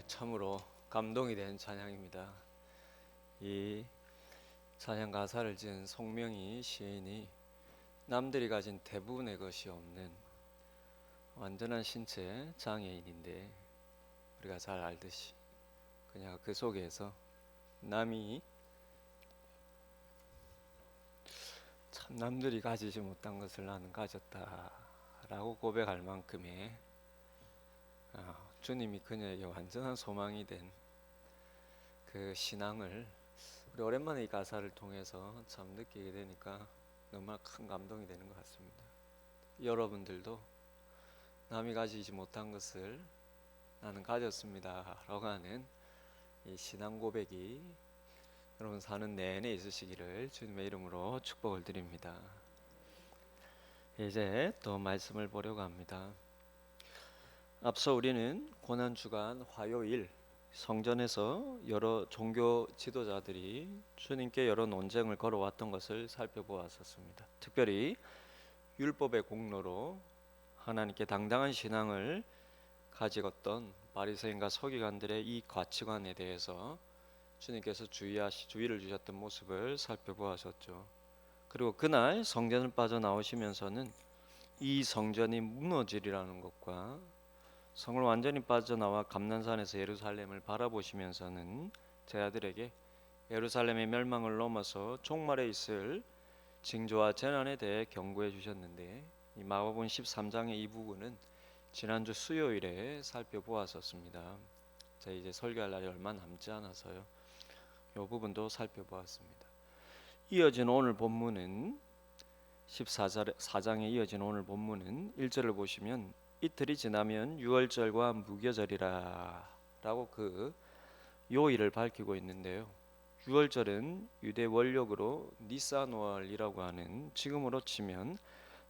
참으로 감동이 된 찬양입니다. 이 찬양 가사를 지은 송명희 시인이 남들이 가진 대부분의 것이 없는 완전한 신체 장애인인데, 우리가 잘 알듯이 그녀가 그 속에서 남이 참 남들이 가지지 못한 것을 나는 가졌다라고 고백할 만큼의 주님이 그녀에게 완전한 소망이 된 그 신앙을 우리 오랜만에 이 가사를 통해서 참 느끼게 되니까 너무나 큰 감동이 되는 것 같습니다. 여러분들도 남이 가지지 못한 것을 나는 가졌습니다 라고 하는 이 신앙 고백이 여러분 사는 내내 있으시기를 주님의 이름으로 축복을 드립니다. 이제 또 말씀을 보려고 합니다. 앞서 우리는 고난주간 화요일 성전에서 여러 종교 지도자들이 주님께 여러 논쟁을 걸어왔던 것을 살펴보았었습니다. 특별히 율법의 공로로 하나님께 당당한 신앙을 가지었던 바리새인과 서기관들의 이 가치관에 대해서 주님께서 주의를 주셨던 모습을 살펴보았었죠. 그리고 그날 성전을 빠져나오시면서는 이 성전이 무너지리라는 것과 성을 완전히 빠져나와 감난산에서 예루살렘을 바라보시면서는 제자들에게 예루살렘의 멸망을 넘어서 종말에 있을 징조와 재난에 대해 경고해 주셨는데, 이 마가복음 13장의 이 부분은 지난주 수요일에 살펴보았었습니다. 제가 이제 설교할 날이 얼마 남지 않아서요, 이 부분도 살펴보았습니다. 이어진 오늘 본문은 14장에 이어진 오늘 본문은 1절을 보시면 이틀이 지나면 유월절과 무교절이라 라고 그 요일을 밝히고 있는데요, 유월절은 유대 원력으로 니산월이라고 하는 지금으로 치면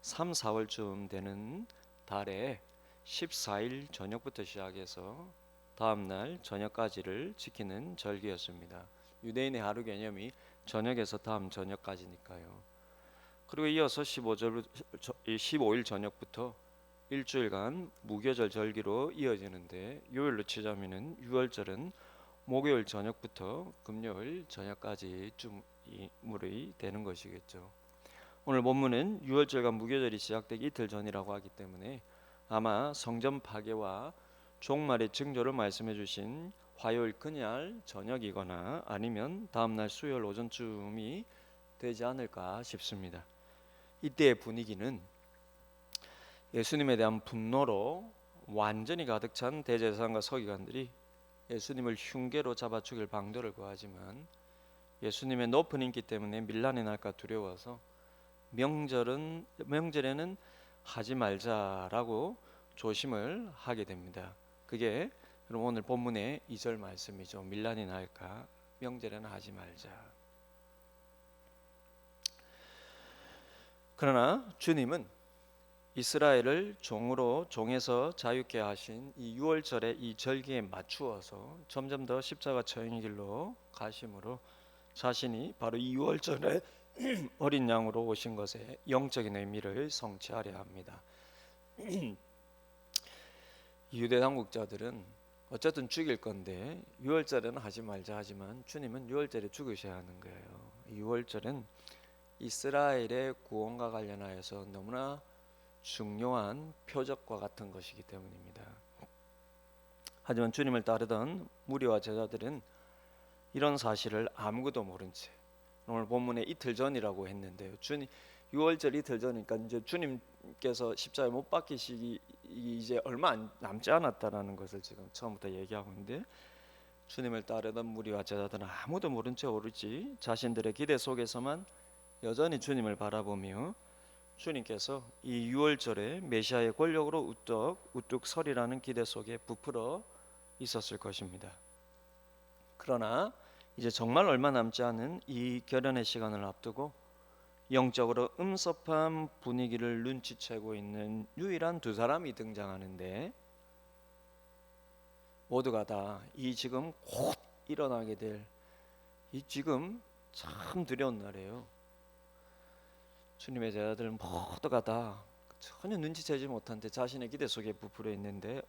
3, 4월쯤 되는 달에 14일 저녁부터 시작해서 다음날 저녁까지를 지키는 절기였습니다. 유대인의 하루 개념이 저녁에서 다음 저녁까지니까요. 그리고 이어서 15일 저녁부터 일주일간 무교절 절기로 이어지는데, 요일로 치자면은 유월절은 목요일 저녁부터 금요일 저녁까지쯤이 되는 것이겠죠. 오늘 본문은 유월절과 무교절이 시작되기 이틀 전이라고 하기 때문에 아마 성전 파괴와 종말의 징조를 말씀해 주신 화요일 그날 저녁이거나 아니면 다음날 수요일 오전쯤이 되지 않을까 싶습니다. 이때의 분위기는 예수님에 대한 분노로 완전히 가득 찬 대제사장과 서기관들이 예수님을 흉계로 잡아 죽일 방도를 구하지만, 예수님의 높은 인기 때문에 밀란이 날까 두려워서 명절에는 하지 말자라고 조심을 하게 됩니다. 그게 여러분 오늘 본문의 2절 말씀이죠. 밀란이 날까 명절에는 하지 말자. 그러나 주님은 이스라엘을 종에서 자유케 하신 이 유월절의 이 절기에 맞추어서 점점 더 십자가 처형의 길로 가심으로 자신이 바로 이 유월절에 어린 양으로 오신 것의 영적인 의미를 성취하려 합니다. 유대 당국자들은 어쨌든 죽일 건데 유월절에는 하지 말자 하지만 주님은 유월절에 죽으셔야 하는 거예요. 유월절은 이스라엘의 구원과 관련하여서 너무나 중요한 표적과 같은 것이기 때문입니다. 하지만 주님을 따르던 무리와 제자들은 이런 사실을 아무것도 모른 채, 오늘 본문에 이틀 전이라고 했는데요, 주님 6월절 이틀 전이니까 이제 주님께서 십자가에 못 박히시기 이제 얼마 남지 않았다라는 것을 지금 처음부터 얘기하고 있는데, 주님을 따르던 무리와 제자들은 아무도 모른 채 오르지 자신들의 기대 속에서만 여전히 주님을 바라보며 주님께서 이 6월절에 메시아의 권력으로 우뚝 서리라는 기대 속에 부풀어 있었을 것입니다. 그러나 이제 정말 얼마 남지 않은 이 결연의 시간을 앞두고 영적으로 음섭한 분위기를 눈치채고 있는 유일한 두 사람이 등장하는데, 모두가 다 이 지금 곧 일어나게 될 이 지금 참 두려운 날이에요. 주님의 제자들 모두가 다 전혀 눈치채지 못한 데 자신의 기대 속에 부풀어 있는데,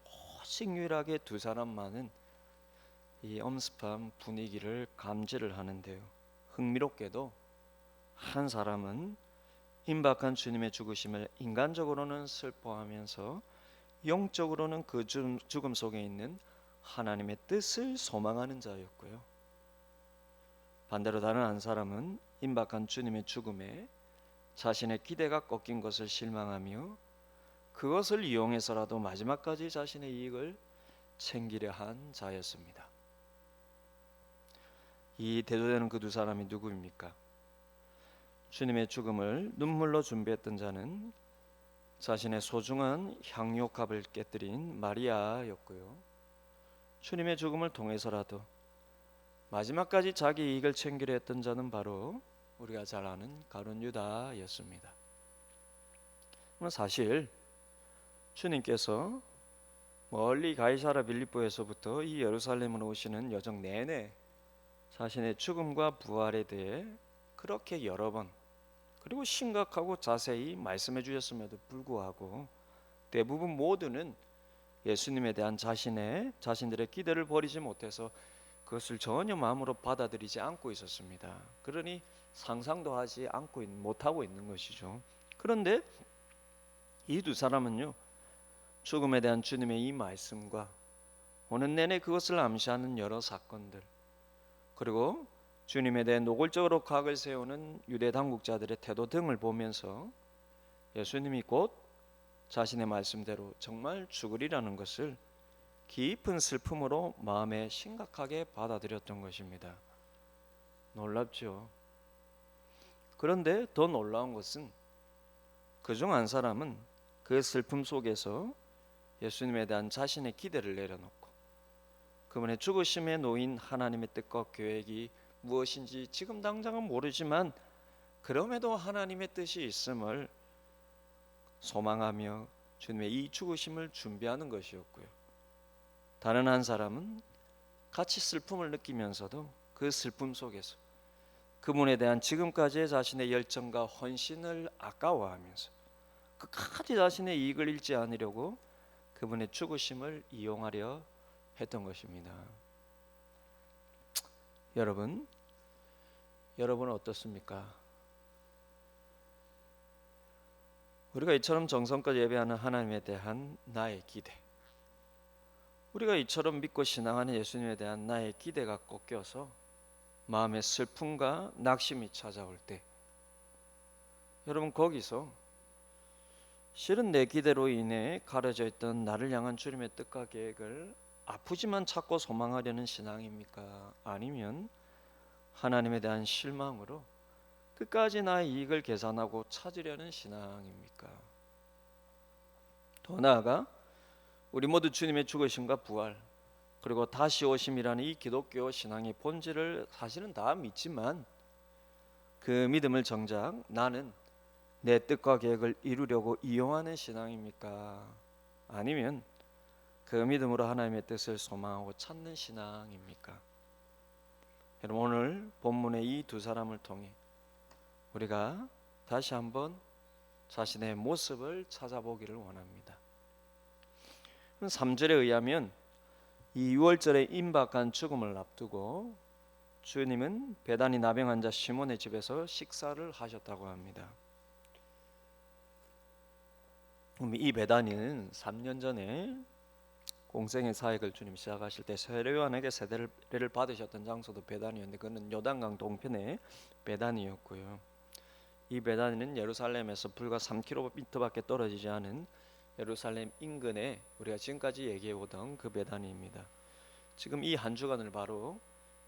오직 유일하게 두 사람만은 이 엄습한 분위기를 감지를 하는데요. 흥미롭게도 한 사람은 임박한 주님의 죽으심을 인간적으로는 슬퍼하면서 영적으로는 그 죽음 속에 있는 하나님의 뜻을 소망하는 자였고요. 반대로 다른 한 사람은 임박한 주님의 죽음에 자신의 기대가 꺾인 것을 실망하며 그것을 이용해서라도 마지막까지 자신의 이익을 챙기려 한 자였습니다. 이 대조되는 그 두 사람이 누구입니까? 주님의 죽음을 눈물로 준비했던 자는 자신의 소중한 향유값을 깨뜨린 마리아였고요. 주님의 죽음을 통해서라도 마지막까지 자기 이익을 챙기려 했던 자는 바로 우리가 잘 아는 가룟 유다였습니다. 사실 주님께서 멀리 가이사라 빌립보에서부터 이 예루살렘으로 오시는 여정 내내 자신의 죽음과 부활에 대해 그렇게 여러 번 그리고 심각하고 자세히 말씀해 주셨음에도 불구하고 대부분 모두는 예수님에 대한 자신들의 기대를 버리지 못해서 그것을 전혀 마음으로 받아들이지 않고 있었습니다. 그러니 상상도 하지 않고 못하고 있는 것이죠. 그런데 이 두 사람은요, 죽음에 대한 주님의 이 말씀과 오는 내내 그것을 암시하는 여러 사건들, 그리고 주님에 대해 노골적으로 각을 세우는 유대 당국자들의 태도 등을 보면서 예수님이 곧 자신의 말씀대로 정말 죽으리라는 것을 깊은 슬픔으로 마음에 심각하게 받아들였던 것입니다. 놀랍죠. 그런데 더 놀라운 것은 그중 한 사람은 그 슬픔 속에서 예수님에 대한 자신의 기대를 내려놓고 그분의 죽으심에 놓인 하나님의 뜻과 계획이 무엇인지 지금 당장은 모르지만 그럼에도 하나님의 뜻이 있음을 소망하며 주님의 이 죽으심을 준비하는 것이었고요. 다른 한 사람은 같이 슬픔을 느끼면서도 그 슬픔 속에서 그분에 대한 지금까지의 자신의 열정과 헌신을 아까워하면서 끝까지 자신의 이익을 잃지 않으려고 그분의 죽으심을 이용하려 했던 것입니다. 여러분은 어떻습니까? 우리가 이처럼 정성껏 예배하는 하나님에 대한 나의 기대, 우리가 이처럼 믿고 신앙하는 예수님에 대한 나의 기대가 꺾여서 마음의 슬픔과 낙심이 찾아올 때, 여러분 거기서 실은 내 기대로 인해 가려져 있던 나를 향한 주님의 뜻과 계획을 아프지만 찾고 소망하려는 신앙입니까? 아니면 하나님에 대한 실망으로 끝까지 나의 이익을 계산하고 찾으려는 신앙입니까? 더 나아가 우리 모두 주님의 죽으심과 부활 그리고 다시 오심이라는 이 기독교 신앙의 본질을 사실은 다 믿지만 그 믿음을 정작 나는 내 뜻과 계획을 이루려고 이용하는 신앙입니까? 아니면 그 믿음으로 하나님의 뜻을 소망하고 찾는 신앙입니까? 여러분 오늘 본문의 이 두 사람을 통해 우리가 다시 한번 자신의 모습을 찾아보기를 원합니다. 3절에 의하면 이 유월절에 임박한 죽음을 앞두고 주님은 베다니 나병 환자 시몬의 집에서 식사를 하셨다고 합니다. 이 베다니는 3년 전에 공생의 사역을 주님 시작하실 때 세례요한에게 세례를 받으셨던 장소도 베다니였는데 그는 요단강 동편의 베다니였고요. 이 베다니는 예루살렘에서 불과 3km밖에 떨어지지 않은 예루살렘 인근에 우리가 지금까지 얘기해오던 그 베다니입니다. 지금 이 한 주간을 바로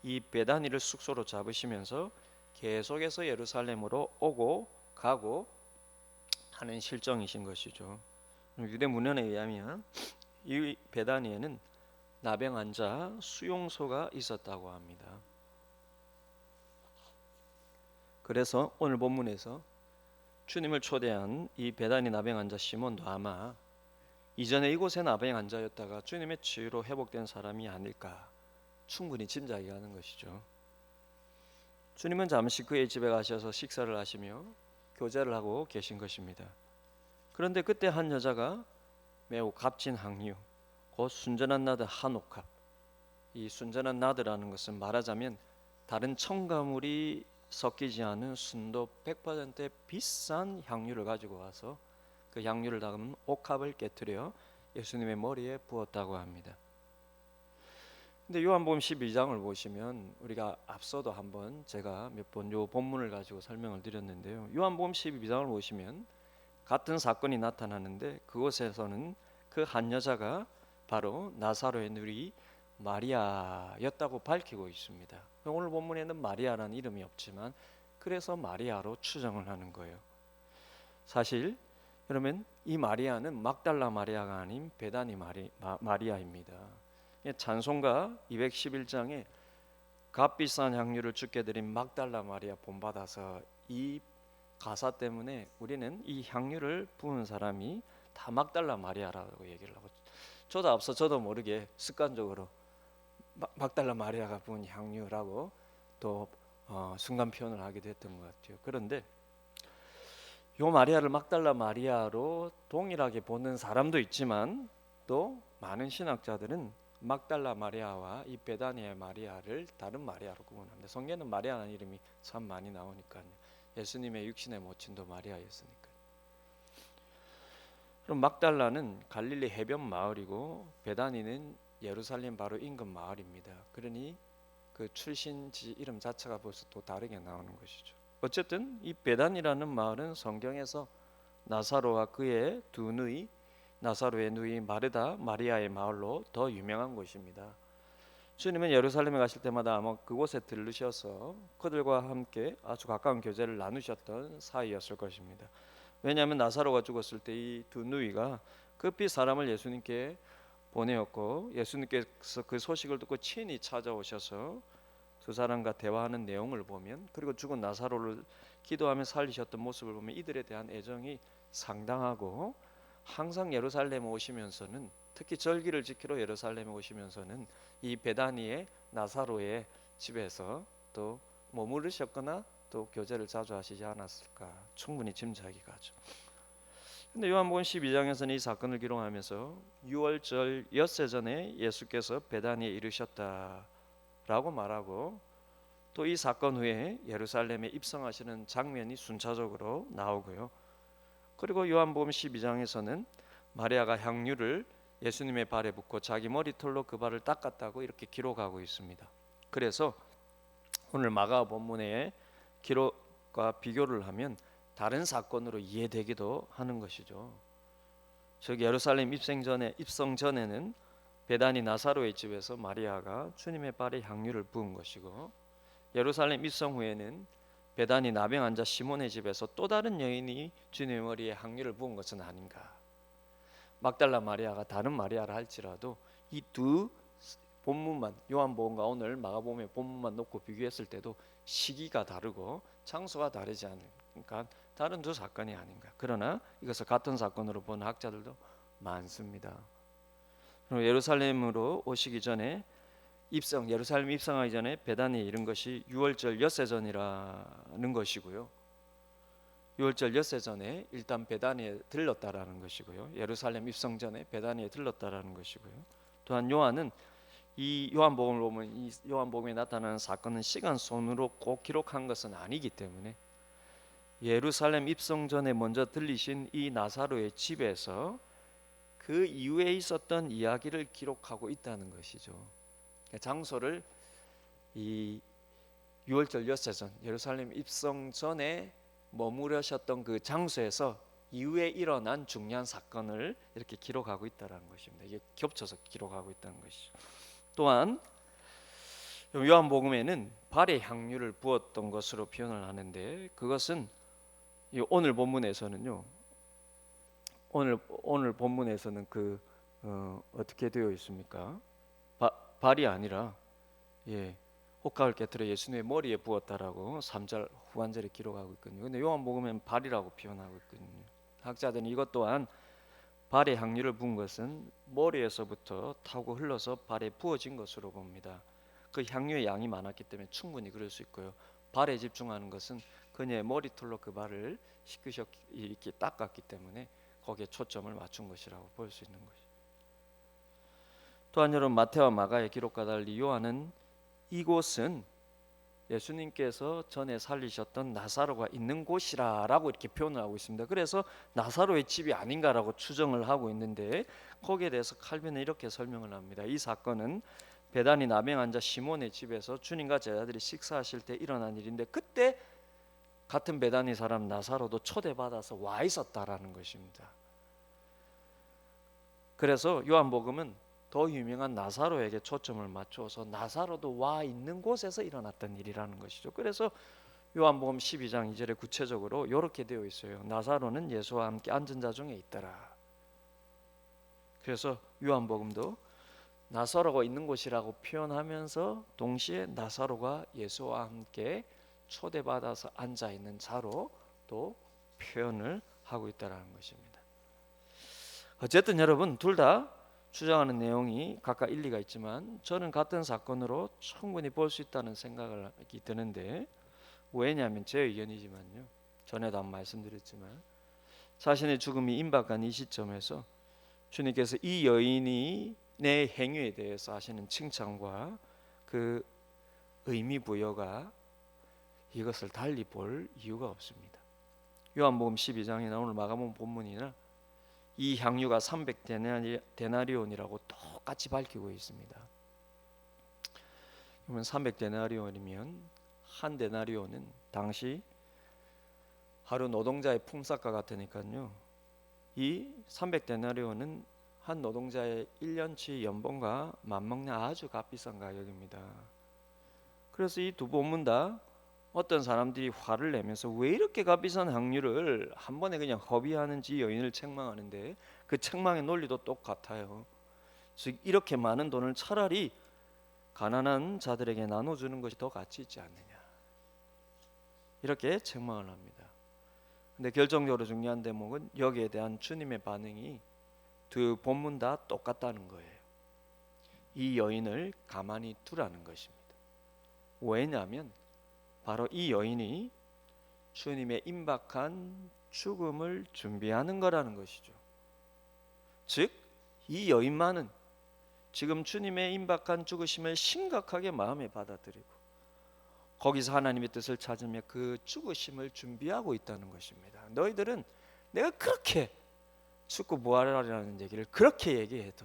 이 베다니를 숙소로 잡으시면서 계속해서 예루살렘으로 오고 가고 하는 실정이신 것이죠. 유대 문헌에 의하면 이 베다니에는 나병 환자 수용소가 있었다고 합니다. 그래서 오늘 본문에서 주님을 초대한 이 베다니 나병 환자 시몬도 아마 이전에 이곳의 나병 환자였다가 주님의 치유로 회복된 사람이 아닐까 충분히 짐작이 가는 것이죠. 주님은 잠시 그의 집에 가셔서 식사를 하시며 교제를 하고 계신 것입니다. 그런데 그때 한 여자가 매우 값진 항유, 곧 순전한 나드 한 옥합, 이 순전한 나드라는 것은 말하자면 다른 첨가물이 섞이지 않은 순도 100%의 비싼 향유를 가지고 와서 그 향유를 담은 옥합을 깨뜨려 예수님의 머리에 부었다고 합니다. 근데 요한복음 12장을 보시면 우리가 앞서도 한번 제가 몇 번 요 본문을 가지고 설명을 드렸는데요. 요한복음 12장을 보시면 같은 사건이 나타나는데 그곳에서는 그 한 여자가 바로 나사로의 누이 마리아였다고 밝히고 있습니다. 오늘 본문에는 마리아라는 이름이 없지만 그래서 마리아로 추정을 하는 거예요. 사실 그러면 이 마리아는 막달라 마리아가 아닌 베다니 마리아입니다. 찬송가 211장에 값비싼 향유를 주께 드린 막달라 마리아 본받아서 이 가사 때문에 우리는 이 향유를 부은 사람이 다 막달라 마리아라고 얘기를 하고, 저도 앞서 저도 모르게 습관적으로 막달라 마리아가 부은 향유라고 또 순간 표현을 하기도 했던 것 같아요. 그런데 요 마리아를 막달라 마리아로 동일하게 보는 사람도 있지만 또 많은 신학자들은 막달라 마리아와 이 베다니의 마리아를 다른 마리아로 구분합니다. 성경에는 마리아라는 이름이 참 많이 나오니까요. 예수님의 육신의 모친도 마리아였으니까. 그럼 막달라는 갈릴리 해변 마을이고 베다니는 예루살렘 바로 인근 마을입니다. 그러니 그 출신지 이름 자체가 벌써 또 다르게 나오는 것이죠. 어쨌든 이 베단이라는 마을은 성경에서 나사로와 그의 두 누이, 나사로의 누이 마르다, 마리아의 마을로 더 유명한 곳입니다. 주님은 예루살렘에 가실 때마다 아마 그곳에 들르셔서 그들과 함께 아주 가까운 교제를 나누셨던 사이였을 것입니다. 왜냐하면 나사로가 죽었을 때 이 두 누이가 급히 사람을 예수님께 보내었고 예수님께서 그 소식을 듣고 친히 찾아오셔서 두 사람과 대화하는 내용을 보면, 그리고 죽은 나사로를 기도하며 살리셨던 모습을 보면 이들에 대한 애정이 상당하고, 항상 예루살렘에 오시면서는, 특히 절기를 지키러 예루살렘에 오시면서는 이 베다니의 나사로의 집에서 또 머무르셨거나 또 교제를 자주 하시지 않았을까 충분히 짐작이 가죠. 근데 요한복음 12장에서는 이 사건을 기록하면서 6월절 엿새 전에 예수께서 베다니에 이르셨다라고 말하고, 또 이 사건 후에 예루살렘에 입성하시는 장면이 순차적으로 나오고요. 그리고 요한복음 12장에서는 마리아가 향유를 예수님의 발에 붓고 자기 머리털로 그 발을 닦았다고 이렇게 기록하고 있습니다. 그래서 오늘 마가 본문의 기록과 비교를 하면 다른 사건으로 이해되기도 하는 것이죠. 즉 예루살렘 입성 전에는 베다니 나사로의 집에서 마리아가 주님의 발에 향유를 부은 것이고, 예루살렘 입성 후에는 베다니 나병 환자 시몬의 집에서 또 다른 여인이 주님의 머리에 향유를 부은 것은 아닌가. 막달라 마리아가 다른 마리아라 할지라도 이 두 본문만, 요한복음과 오늘 마가복음의 본문만 놓고 비교했을 때도 시기가 다르고 장소가 다르지 않으니까 다른 두 사건이 아닌가. 그러나 이것을 같은 사건으로 보는 학자들도 많습니다. 그리고 예루살렘으로 오시기 전에 예루살렘 입성하기 전에 베다니에 이른 것이 6월절 엿새 전이라는 것이고요. 6월절 엿새 전에 일단 베다니에 들렀다라는 것이고요. 예루살렘 입성 전에 베다니에 들렀다라는 것이고요. 또한 요한은 이 요한복음을 보면 이 요한복음에 나타나는 사건은 시간 순으로 꼭 기록한 것은 아니기 때문에 예루살렘 입성 전에 먼저 들리신 이 나사로의 집에서 그 이후에 있었던 이야기를 기록하고 있다는 것이죠. 장소를 이 6월절 엿새 전 예루살렘 입성 전에 머무르셨던 그 장소에서 이후에 일어난 중요한 사건을 이렇게 기록하고 있다는 것입니다. 이게 겹쳐서 기록하고 있다는 것이죠. 또한 요한복음에는 발에 향유를 부었던 것으로 표현을 하는데, 그것은 오늘 본문에서는요. 오늘 본문에서는 어떻게 되어 있습니까? 발이 아니라 옥합을 깨뜨려 예수님의 머리에 부었다라고 3절 후반절에 기록하고 있거든요. 근데 요한복음에는 발이라고 표현하고 있거든요. 학자들은 이것 또한 발에 향유를 부은 것은 머리에서부터 타고 흘러서 발에 부어진 것으로 봅니다. 그 향유의 양이 많았기 때문에 충분히 그럴 수 있고요. 발에 집중하는 것은 그녀의 머리털로 그 발을 이렇게 닦았기 때문에 거기에 초점을 맞춘 것이라고 볼 수 있는 것이죠. 또한 여러분 마태와 마가의 기록과 달리 요한은 이곳은 예수님께서 전에 살리셨던 나사로가 있는 곳이라고 이렇게 표현을 하고 있습니다. 그래서 나사로의 집이 아닌가라고 추정을 하고 있는데 거기에 대해서 칼빈은 이렇게 설명을 합니다. 이 사건은 베다니 나병 환자 시몬의 집에서 주님과 제자들이 식사하실 때 일어난 일인데 그때 같은 베다니 사람 나사로도 초대받아서 와 있었다라는 것입니다. 그래서 요한복음은 더 유명한 나사로에게 초점을 맞춰서 나사로도 와 있는 곳에서 일어났던 일이라는 것이죠. 그래서 요한복음 12장 2절에 구체적으로 이렇게 되어 있어요. 나사로는 예수와 함께 앉은 자 중에 있더라. 그래서 요한복음도 나사로가 있는 곳이라고 표현하면서 동시에 나사로가 예수와 함께 초대받아서 앉아 있는 자로 또 표현을 하고 있다는 것입니다. 어쨌든 여러분 둘 다 주장하는 내용이 각각 일리가 있지만 저는 같은 사건으로 충분히 볼 수 있다는 생각이 드는데 왜냐하면 제 의견이지만요. 전에도 한번 말씀드렸지만 자신의 죽음이 임박한 이 시점에서 주님께서 이 여인이 내 행위에 대해서 하시는 칭찬과 그 의미 부여가 이것을 달리 볼 이유가 없습니다. 요한복음 12장이나 오늘 마가복음 본문이나 이 향유가 300데나리온이라고 똑같이 밝히고 있습니다. 그러면 300데나리온이면 한 데나리온은 당시 하루 노동자의 품삯과 같으니까요. 이 300데나리온은 한 노동자의 1년치 연봉과 맞먹는 아주 값비싼 가격입니다. 그래서 이 두 본문 다 어떤 사람들이 화를 내면서 왜 이렇게 값비싼 향유를 한 번에 그냥 허비하는지 여인을 책망하는데 그 책망의 논리도 똑같아요. 즉 이렇게 많은 돈을 차라리 가난한 자들에게 나눠주는 것이 더 가치 있지 않느냐 이렇게 책망을 합니다. 근데 결정적으로 중요한 대목은 여기에 대한 주님의 반응이 두 본문 다 똑같다는 거예요. 이 여인을 가만히 두라는 것입니다. 왜냐하면 바로 이 여인이 주님의 임박한 죽음을 준비하는 거라는 것이죠. 즉 이 여인만은 지금 주님의 임박한 죽으심을 심각하게 마음에 받아들이고 거기서 하나님의 뜻을 찾으며 그 죽으심을 준비하고 있다는 것입니다. 너희들은 내가 그렇게 죽고 부활하라는 얘기를 그렇게 얘기해도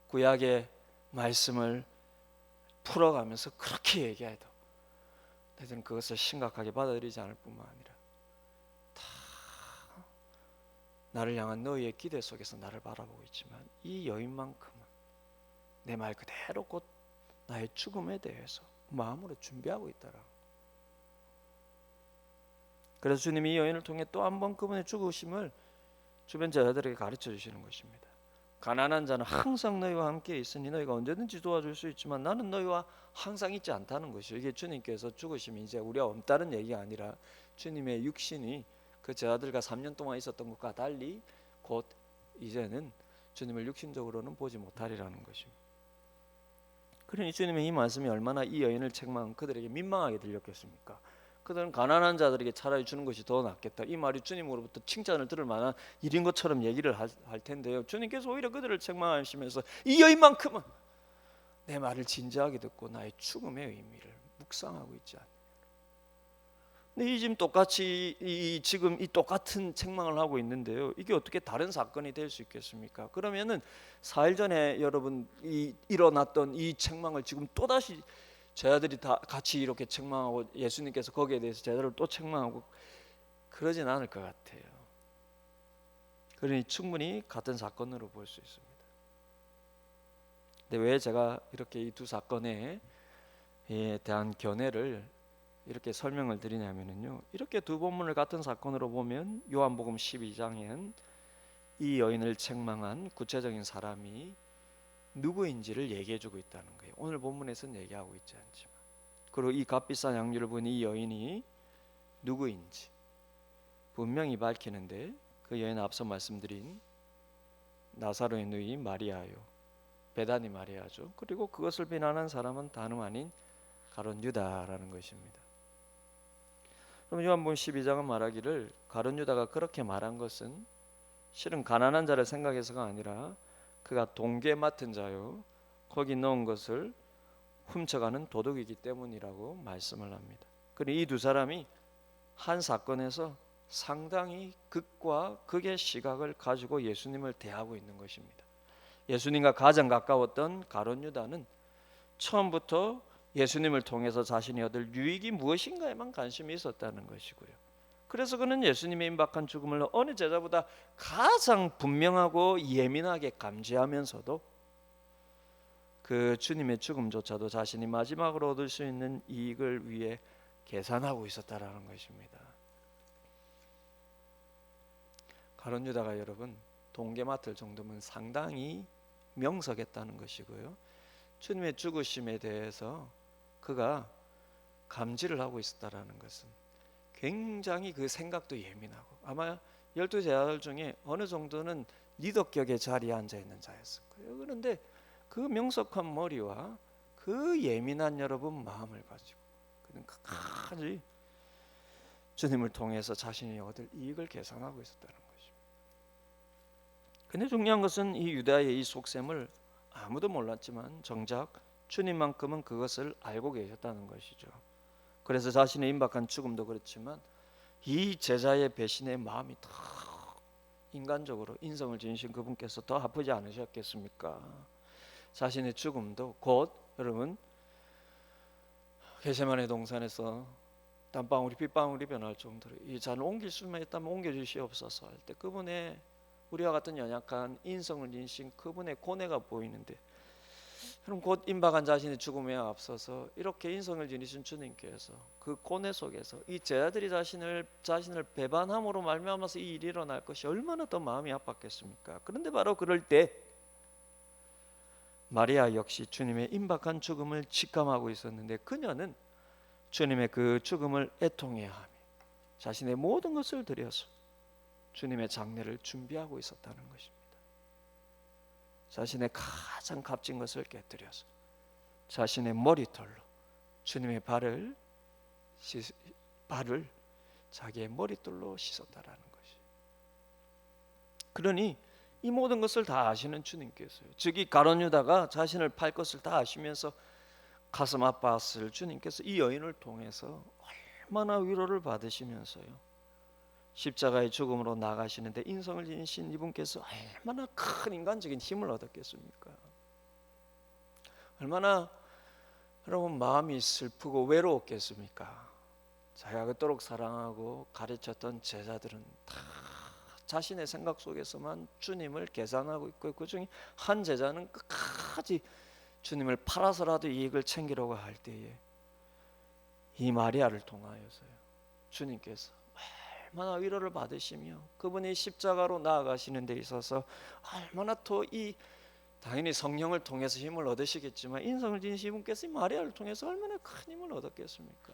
구약의 말씀을 풀어가면서 그렇게 얘기해도 너희들은 그것을 심각하게 받아들이지 않을 뿐만 아니라 다 나를 향한 너희의 기대 속에서 나를 바라보고 있지만 이 여인만큼은 내 말 그대로 곧 나의 죽음에 대해서 마음으로 준비하고 있더라. 그래서 주님이 이 여인을 통해 또 한 번 그분의 죽으심을 주변 제자들에게 가르쳐 주시는 것입니다. 가난한 자는 항상 너희와 함께 있으니 너희가 언제든지 도와줄 수 있지만 나는 너희와 항상 있지 않다는 것이요. 이게 주님께서 죽으심이 이제 우리와 없다는 얘기가 아니라 주님의 육신이 그 제자들과 3년 동안 있었던 것과 달리 곧 이제는 주님을 육신적으로는 보지 못하리라는 것입니다. 그러니 주님의 이 말씀이 얼마나 이 여인을 책망한 그들에게 민망하게 들렸겠습니까? 그들은 가난한 자들에게 차라리 주는 것이 더 낫겠다. 이 말이 주님으로부터 칭찬을 들을 만한 일인 것처럼 얘기를 할 텐데요. 주님께서 오히려 그들을 책망하시면서 이 여인만큼은 내 말을 진지하게 듣고 나의 죽음의 의미를 묵상하고 있지 않느냐. 근데 이 지금 똑같이 지금 이 똑같은 책망을 하고 있는데요. 이게 어떻게 다른 사건이 될 수 있겠습니까? 그러면은 4일 전에 여러분 일어났던 이 책망을 지금 또 다시 제자들이 다 같이 이렇게 책망하고 예수님께서 거기에 대해서 제자들을 또 책망하고 그러진 않을 것 같아요. 그러니 충분히 같은 사건으로 볼 수 있습니다. 근데 왜 제가 이렇게 이 두 사건에 대한 견해를 이렇게 설명을 드리냐면요. 이렇게 두 본문을 같은 사건으로 보면 요한복음 12장엔 이 여인을 책망한 구체적인 사람이 누구인지를 얘기해주고 있다는 거예요. 오늘 본문에서는 얘기하고 있지 않지만, 그리고 이 값비싼 향유를 본 이 여인이 누구인지 분명히 밝히는데 그 여인은 앞서 말씀드린 나사로의 누이 마리아요, 베다니 마리아죠. 그리고 그것을 비난한 사람은 다름 아닌 가룟 유다라는 것입니다. 그럼 요한복음 12장은 말하기를 가룟 유다가 그렇게 말한 것은 실은 가난한 자를 생각해서가 아니라 그가 동괴 맡은 자요 거기 넣은 것을 훔쳐가는 도둑이기 때문이라고 말씀을 합니다. 그리고 이 두 사람이 한 사건에서 상당히 극과 극의 시각을 가지고 예수님을 대하고 있는 것입니다. 예수님과 가장 가까웠던 가룟 유다는 처음부터 예수님을 통해서 자신이 얻을 유익이 무엇인가에만 관심이 있었다는 것이고요. 그래서 그는 예수님의 임박한 죽음을 어느 제자보다 가장 분명하고 예민하게 감지하면서도 그 주님의 죽음조차도 자신이 마지막으로 얻을 수 있는 이익을 위해 계산하고 있었다라는 것입니다. 가룟 유다가 여러분 동계 맡을 정도면 상당히 명석했다는 것이고요. 주님의 죽으심에 대해서 그가 감지를 하고 있었다라는 것은 굉장히 그 생각도 예민하고 아마 12 제자들 중에 어느 정도는 리더격의 자리에 앉아 있는 자였을 거예요. 그런데 그 명석한 머리와 그 예민한 여러분 마음을 가지고 그는 끝까지 주님을 통해서 자신이 얻을 이익을 계산하고 있었다는 것입니다. 근데 중요한 것은 이 유다의 이 속셈을 아무도 몰랐지만 정작 주님만큼은 그것을 알고 계셨다는 것이죠. 그래서 자신의 임박한 죽음도 그렇지만 이 제자의 배신의 마음이 더 인간적으로 인성을 지니신 그분께서 더 아프지 않으셨겠습니까? 자신의 죽음도 곧 여러분 겟세마네 동산에서 땀방울이 빗방울이 변할 정도로 이 잔을 옮길 수만 있다면 옮겨주시옵소서 할 때 그분의 우리와 같은 연약한 인성을 지니신 그분의 고뇌가 보이는데 그럼 곧 임박한 자신의 죽음에 앞서서 이렇게 인성을 지니신 주님께서 그 고뇌 속에서 이 제자들이 자신을 배반함으로 말미암아서 이 일이 일어날 것이 얼마나 더 마음이 아팠겠습니까? 그런데 바로 그럴 때 마리아 역시 주님의 임박한 죽음을 직감하고 있었는데 그녀는 주님의 그 죽음을 애통해하며 자신의 모든 것을 들여서 주님의 장례를 준비하고 있었다는 것입니다. 자신의 가장 값진 것을 깨뜨려서 자신의 머리털로 주님의 발을 자기의 머리털로 씻었다라는 것이. 그러니 이 모든 것을 다 아시는 주님께서요. 즉 이 가룟 유다가 자신을 팔 것을 다 아시면서 가슴 아팠을 주님께서 이 여인을 통해서 얼마나 위로를 받으시면서요. 십자가의 죽음으로 나가시는데 인성을 지니신 이분께서 얼마나 큰 인간적인 힘을 얻었겠습니까? 얼마나 여러분 마음이 슬프고 외로웠겠습니까? 자기가 그토록 사랑하고 가르쳤던 제자들은 다 자신의 생각 속에서만 주님을 계산하고 있고 그 중에 한 제자는 끝까지 주님을 팔아서라도 이익을 챙기려고 할 때에 이 마리아를 통하여서요 주님께서 얼마나 위로를 받으시며 그분이 십자가로 나아가시는 데 있어서 얼마나 더 이 당연히 성령을 통해서 힘을 얻으시겠지만 인성을 지니신 분께서 이 마리아를 통해서 얼마나 큰 힘을 얻었겠습니까?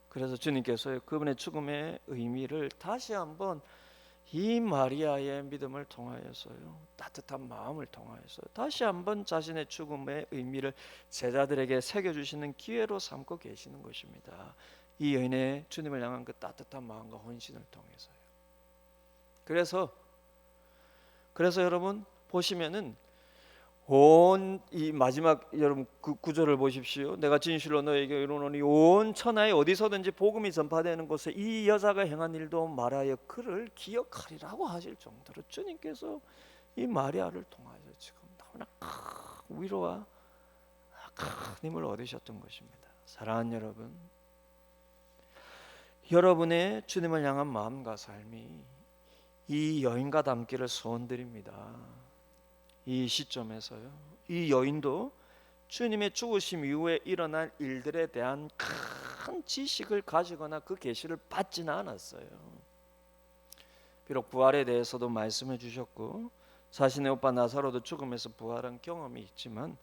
그래서 주님께서 그분의 죽음의 의미를 다시 한번 이 마리아의 믿음을 통하여서요 따뜻한 마음을 통하여서 다시 한번 자신의 죽음의 의미를 제자들에게 새겨주시는 기회로 삼고 계시는 것입니다. 이 여인의 주님을 향한 그 따뜻한 마음과 헌신을 통해서요. 그래서 여러분 보시면은 온 이 마지막 여러분 그 구절을 보십시오. 내가 진실로 너에게 이르노니 온 천하에 어디서든지 복음이 전파되는 곳에 이 여자가 행한 일도 말하여 그를 기억하리라고 하실 정도로 주님께서 이 마리아를 통하여 지금 너무나 큰 위로와 큰 힘을 얻으셨던 것입니다. 사랑하는 여러분, 여러분의 주님을 향한 마음과 삶이 이 여인과 닮기를 소원드립니다. 이 시점에서요 이 여인도 주님의 죽으심 이후에 일어날 일들에 대한 큰 지식을 가지거나 그 계시를 받지는 않았어요. 비록 부활에 대해서도 말씀해 주셨고 자신의 오빠 나사로도 죽음에서 부활한 경험이 있지만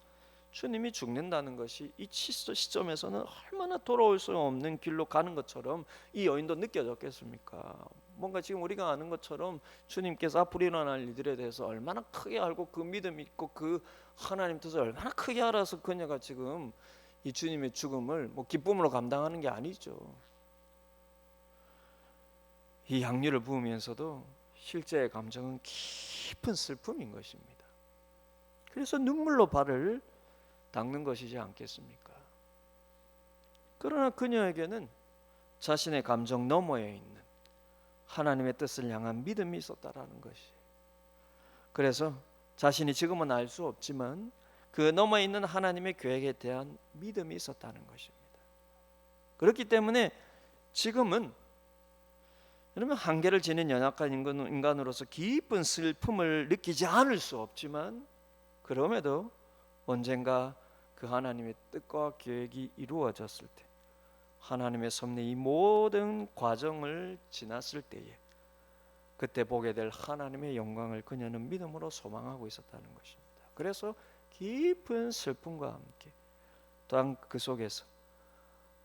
주님이 죽는다는 것이 이 시점에서는 얼마나 돌아올 수 없는 길로 가는 것처럼 이 여인도 느껴졌겠습니까? 뭔가 지금 우리가 아는 것처럼 주님께서 앞으로 일어날 일들에 대해서 얼마나 크게 알고 그 믿음이 있고 그 하나님 뜻을 얼마나 크게 알아서 그녀가 지금 이 주님의 죽음을 뭐 기쁨으로 감당하는 게 아니죠. 이 향유를 부으면서도 실제의 감정은 깊은 슬픔인 것입니다. 그래서 눈물로 발을 닦는 것이지 않겠습니까? 그러나 그녀에게는 자신의 감정 너머에 있는 하나님의 뜻을 향한 믿음이 있었다라는 것이. 그래서 자신이 지금은 알 수 없지만 그 너머에 있는 하나님의 계획에 대한 믿음이 있었다는 것입니다. 그렇기 때문에 지금은 여러분 한계를 지닌 연약한 인간으로서 깊은 슬픔을 느끼지 않을 수 없지만 그럼에도 언젠가 그 하나님의 뜻과 계획이 이루어졌을 때 하나님의 섭리 이 모든 과정을 지났을 때에 그때 보게 될 하나님의 영광을 그녀는 믿음으로 소망하고 있었다는 것입니다. 그래서 깊은 슬픔과 함께 또한 그 속에서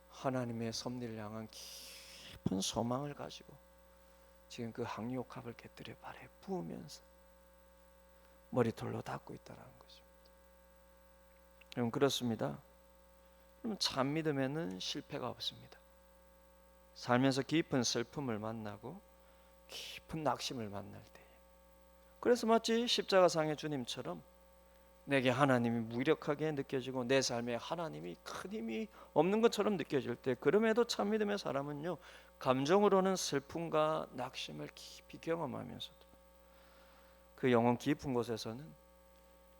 하나님의 섭리를 향한 깊은 소망을 가지고 지금 그 항유옥합을 곁들여 발에 부으면서 머리털로 닦고 있다는 것입니다. 여러분 그렇습니다. 그러면 참 믿음에는 실패가 없습니다. 살면서 깊은 슬픔을 만나고 깊은 낙심을 만날 때, 그래서 마치 십자가상의 주님처럼 내게 하나님이 무력하게 느껴지고 내 삶에 하나님이 큰 힘이 없는 것처럼 느껴질 때, 그럼에도 참 믿음의 사람은요 감정으로는 슬픔과 낙심을 깊이 경험하면서도 그 영혼 깊은 곳에서는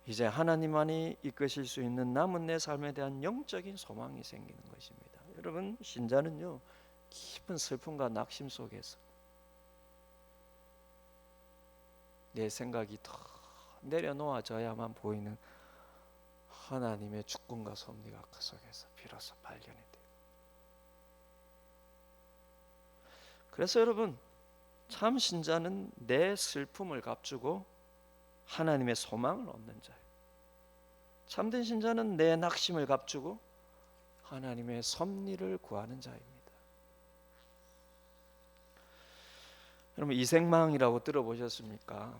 이제 하나님만이 이끄실 수 있는 남은 내 삶에 대한 영적인 소망이 생기는 것입니다. 여러분 신자는요 깊은 슬픔과 낙심 속에서 내 생각이 더 내려놓아져야만 보이는 하나님의 주권과 섭리가 그 속에서 비로소 발견이 돼요. 그래서 여러분 참 신자는 내 슬픔을 값주고 하나님의 소망을 얻는 자예요. 참된 신자는 내 낙심을 값주고 하나님의 섭리를 구하는 자입니다. 여러분 이생망이라고 들어보셨습니까?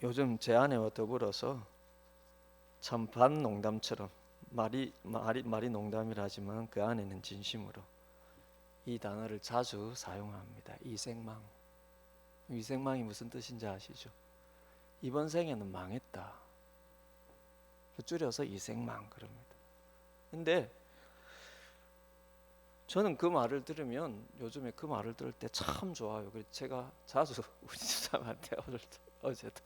요즘 제 아내와 더불어서 참 반농담처럼 말이 농담이라 하지만 그 안에는 진심으로 이 단어를 자주 사용합니다. 이생망. 이생망이 무슨 뜻인지 아시죠? 이번 생에는 망했다. 줄여서 이생망 그럽니다. 근데 저는 그 말을 들으면 요즘에 그 말을 들을 때 참 좋아요. 그래서 제가 자주 우리 집사람한테 어제도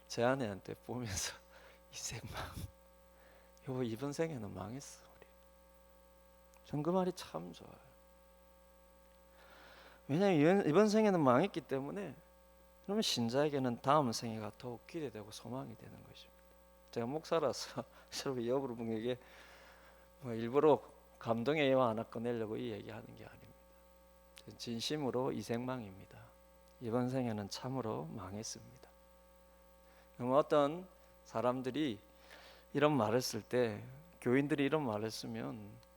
제 아내한테 보면서 이생망 여보 이번 생에는 망했어 우리. 전 그 말이 참 좋아요. 왜냐하면 이번 생에는 망했기 때문에 그러면 신자에게는 다음 생애가 더욱 기대되고 소망이 되는 것입니다. 제가 목사라서 여러분에게 뭐 일부러 감동의 예화 하나 꺼내려고 이 얘기하는 게 아닙니다. 진심으로 이생망입니다. 이번 생에는 참으로 망했습니다. 그럼 어떤 사람들이 이런 말을 쓸 때 교인들이 이런 말을 쓰면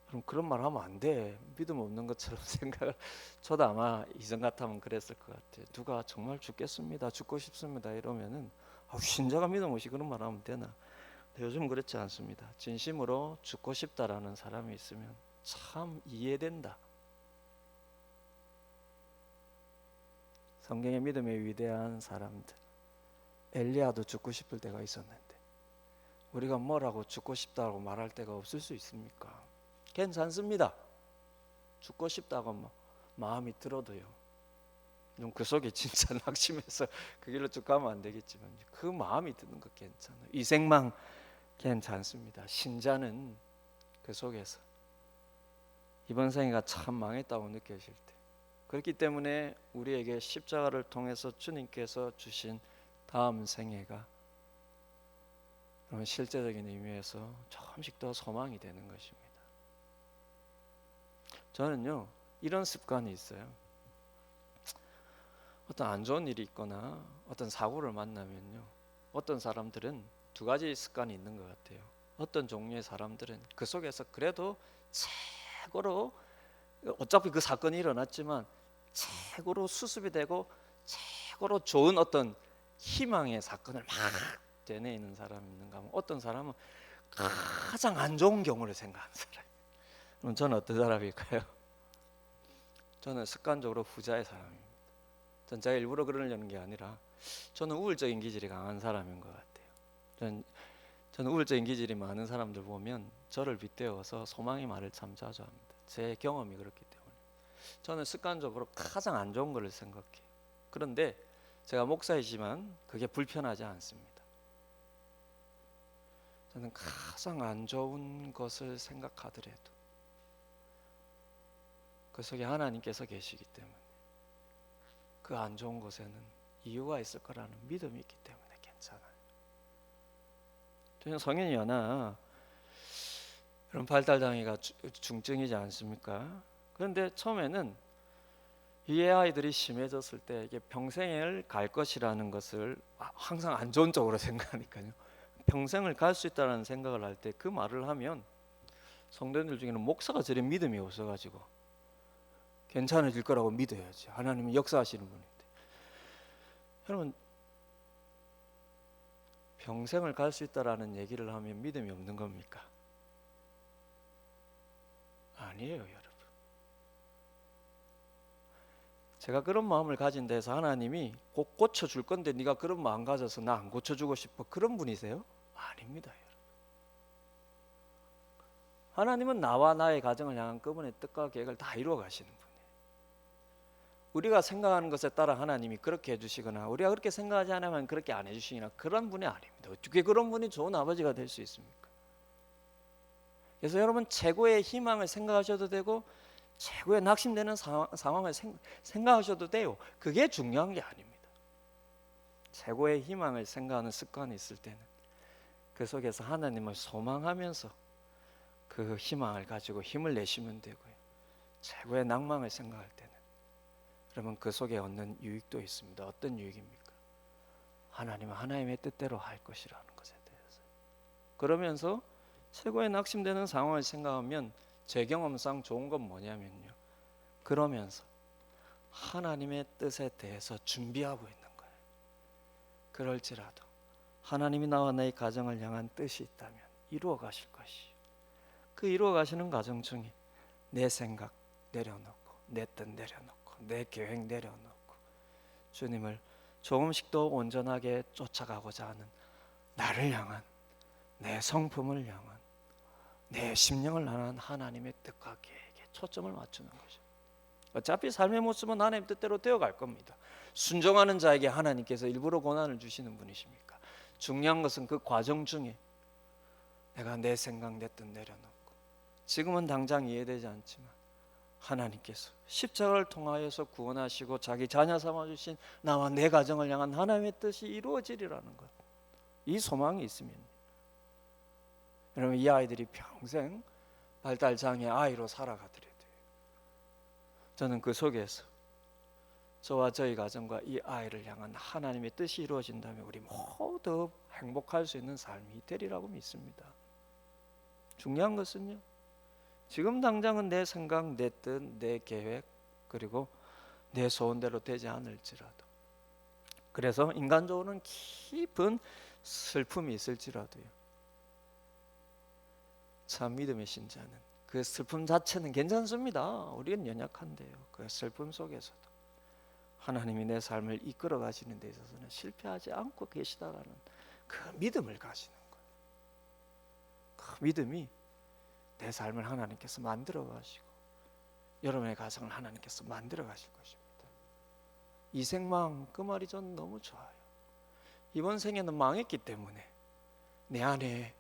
그럼 그런 말 하면 안 돼. 믿음 없는 것처럼 생각을 저도 아마 이전 같으면 그랬을 것 같아요. 누가 정말 죽겠습니다. 죽고 싶습니다. 이러면은 신자가 믿음 없이 그런 말 하면 되나. 요즘 그렇지 않습니다. 진심으로 죽고 싶다라는 사람이 있으면 참 이해된다. 성경의 믿음의 위대한 사람들 엘리야도 죽고 싶을 때가 있었는데 우리가 뭐라고 죽고 싶다고 말할 때가 없을 수 있습니까? 괜찮습니다. 죽고 싶다고 마음이 들어도요. 그 속에 진짜 낙심해서 그 길로 쭉 가면 안 되겠지만 그 마음이 드는 거 괜찮아요. 이 생망 괜찮습니다. 신자는 그 속에서 이번 생애가 참 망했다고 느껴질 때, 그렇기 때문에 우리에게 십자가를 통해서 주님께서 주신 다음 생애가 실제적인 의미에서 조금씩 더 소망이 되는 것입니다. 저는요 이런 습관이 있어요. 어떤 안 좋은 일이 있거나 어떤 사고를 만나면요 어떤 사람들은 두 가지 습관이 있는 것 같아요. 어떤 종류의 사람들은 그 속에서 그래도 최고로 어차피 그 사건이 일어났지만 최고로 수습이 되고 최고로 좋은 어떤 희망의 사건을 막 되뇌이는 사람이 있는가 하면 어떤 사람은 가장 안 좋은 경우를 생각하는 사람. 그럼 저는 어떤 사람일까요? 저는 습관적으로 후자의 사람입니다. 전 제가 일부러 그러려는 게 아니라 저는 우울적인 기질이 강한 사람인 것 같아요. 저는 우울적인 기질이 많은 사람들 보면 저를 빗대어서 소망의 말을 참 자주 합니다. 제 경험이 그렇기 때문에. 저는 습관적으로 가장 안 좋은 것을 생각해요. 그런데 제가 목사이지만 그게 불편하지 않습니다. 저는 가장 안 좋은 것을 생각하더라도 그 속에 하나님께서 계시기 때문에 그 안 좋은 것에는 이유가 있을 거라는 믿음이 있기 때문에 괜찮아요. 저는 성현이 하나 그런 발달장애가 중증이지 않습니까? 그런데 처음에는 이 아이들이 심해졌을 때 이게 평생을 갈 것이라는 것을 항상 안 좋은 쪽으로 생각하니까요. 평생을 갈 수 있다는 생각을 할 때 그 말을 하면 성도님들 중에는 목사가 저리 믿음이 없어가지고 괜찮아질 거라고 믿어야지. 하나님은 역사하시는 분인데. 여러분 평생을 갈 수 있다라는 얘기를 하면 믿음이 없는 겁니까? 아니에요, 여러분. 제가 그런 마음을 가진 데서 하나님이 꼭 고쳐줄 건데 네가 그런 마음 가져서 나 안 고쳐주고 싶어, 그런 분이세요? 아닙니다, 여러분. 하나님은 나와 나의 가정을 향한 그분의 뜻과 계획을 다 이루어 가시는 분이에요. 우리가 생각하는 것에 따라 하나님이 그렇게 해주시거나 우리가 그렇게 생각하지 않으면 그렇게 안 해주시거나 그런 분이 아닙니다. 어떻게 그런 분이 좋은 아버지가 될 수 있습니까? 그래서 여러분 최고의 희망을 생각하셔도 되고 최고의 낙심되는 상황을 생각하셔도 돼요. 그게 중요한 게 아닙니다. 최고의 희망을 생각하는 습관이 있을 때는 그 속에서 하나님을 소망하면서 그 희망을 가지고 힘을 내시면 되고요. 최고의 낭망을 생각할 때는 그러면 그 속에 얻는 유익도 있습니다. 어떤 유익입니까? 하나님은 하나님의 뜻대로 할 것이라는 것에 대해서. 그러면서 최고의 낙심되는 상황을 생각하면 제 경험상 좋은 건 뭐냐면요, 그러면서 하나님의 뜻에 대해서 준비하고 있는 거예요. 그럴지라도 하나님이 나와 내 가정을 향한 뜻이 있다면 이루어 가실 것이요, 그 이루어 가시는 과정 중에 내 생각 내려놓고 내 뜻 내려놓고 내 계획 내려놓고 주님을 조금씩 더 온전하게 쫓아가고자 하는 나를 향한, 내 성품을 향한, 내 심령을 향한 하나님의 뜻과 계획에 초점을 맞추는 거죠. 어차피 삶의 모습은 하나님 뜻대로 되어갈 겁니다. 순종하는 자에게 하나님께서 일부러 고난을 주시는 분이십니까? 중요한 것은 그 과정 중에 내가 내 생각 내 뜻 내려놓고 지금은 당장 이해되지 않지만 하나님께서 십자가를 통하여서 구원하시고 자기 자녀 삼아주신 나와 내 가정을 향한 하나님의 뜻이 이루어지리라는 것, 이 소망이 있으면 여러분 이 아이들이 평생 발달장애 아이로 살아가더라도 저는 그 속에서 저와 저희 가정과 이 아이를 향한 하나님의 뜻이 이루어진다면 우리 모두 행복할 수 있는 삶이 되리라고 믿습니다. 중요한 것은요, 지금 당장은 내 생각, 내 뜻, 내 계획 그리고 내 소원대로 되지 않을지라도, 그래서 인간적으로는 깊은 슬픔이 있을지라도요, 참 믿음의 신자는 그 슬픔 자체는 괜찮습니다. 우리는 연약한데요, 그 슬픔 속에서도 하나님이 내 삶을 이끌어 가시는 데 있어서는 실패하지 않고 계시다라는 그 믿음을 가지는 거예요. 그 믿음이 내 삶을 하나님께서 만들어 가시고 여러분의 가정을 하나님께서 만들어 가실 것입니다. 이 생망, 그 말이 전 너무 좋아요. 이번 생에는 망했기 때문에 내 안에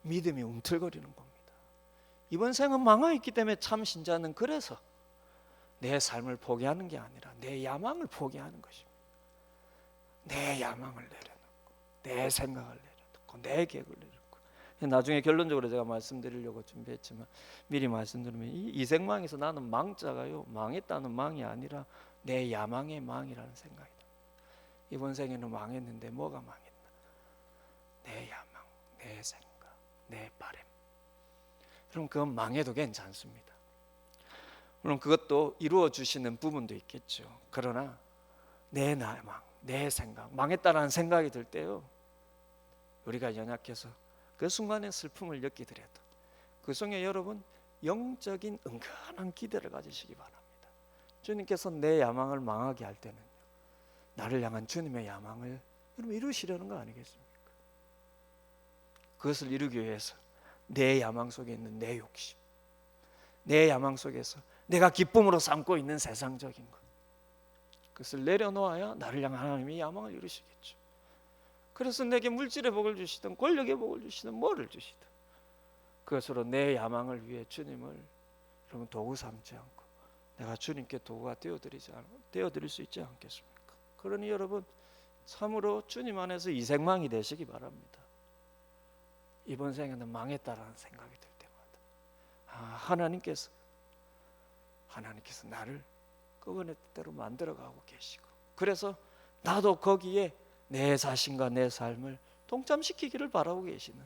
믿음이 움틀거리는 겁니다. 이번 생은 망하였기 때문에 참 신자는 그래서 내 삶을 포기하는 게 아니라 내 야망을 포기하는 것입니다. 내 야망을 내려놓고 내 생각을 내려놓고 내 계획을 내려놓고, 나중에 결론적으로 제가 말씀드리려고 준비했지만 미리 말씀드리면 이 생망에서 나는 망자가요, 망했다는 망이 아니라 내 야망의 망이라는 생각이 듭니다. 이번 생에는 망했는데 뭐가 망했나? 내 야망, 내 생각, 내 바람. 그럼 그건 망해도 괜찮습니다. 물론 그것도 이루어 주시는 부분도 있겠죠. 그러나 내 야망, 내 생각, 망했다라는 생각이 들 때요, 우리가 연약해서 그 순간에 슬픔을 느끼더라도 그 속에 여러분 영적인 은근한 기대를 가지시기 바랍니다. 주님께서 내 야망을 망하게 할 때는요, 나를 향한 주님의 야망을 여러분 이루시려는 거 아니겠습니까? 그것을 이루기 위해서 내 야망 속에 있는 내 욕심, 내 야망 속에서 내가 기쁨으로 삼고 있는 세상적인 것, 그것을 내려놓아야 나를 향한 하나님의 야망을 이루시겠죠. 그래서 내게 물질의 복을 주시든 권력의 복을 주시든 뭐를 주시든 그것으로 내 야망을 위해 주님을 여러분 도구 삼지 않고 내가 주님께 도구가 되어드릴 수 있지 않겠습니까? 그러니 여러분 참으로 주님 안에서 이생망이 되시기 바랍니다. 이번 생에는 망했다라는 생각이 들 때마다 하나님께서 나를 그분의 뜻대로 만들어가고 계시고, 그래서 나도 거기에 내 자신과 내 삶을 동참시키기를 바라고 계시는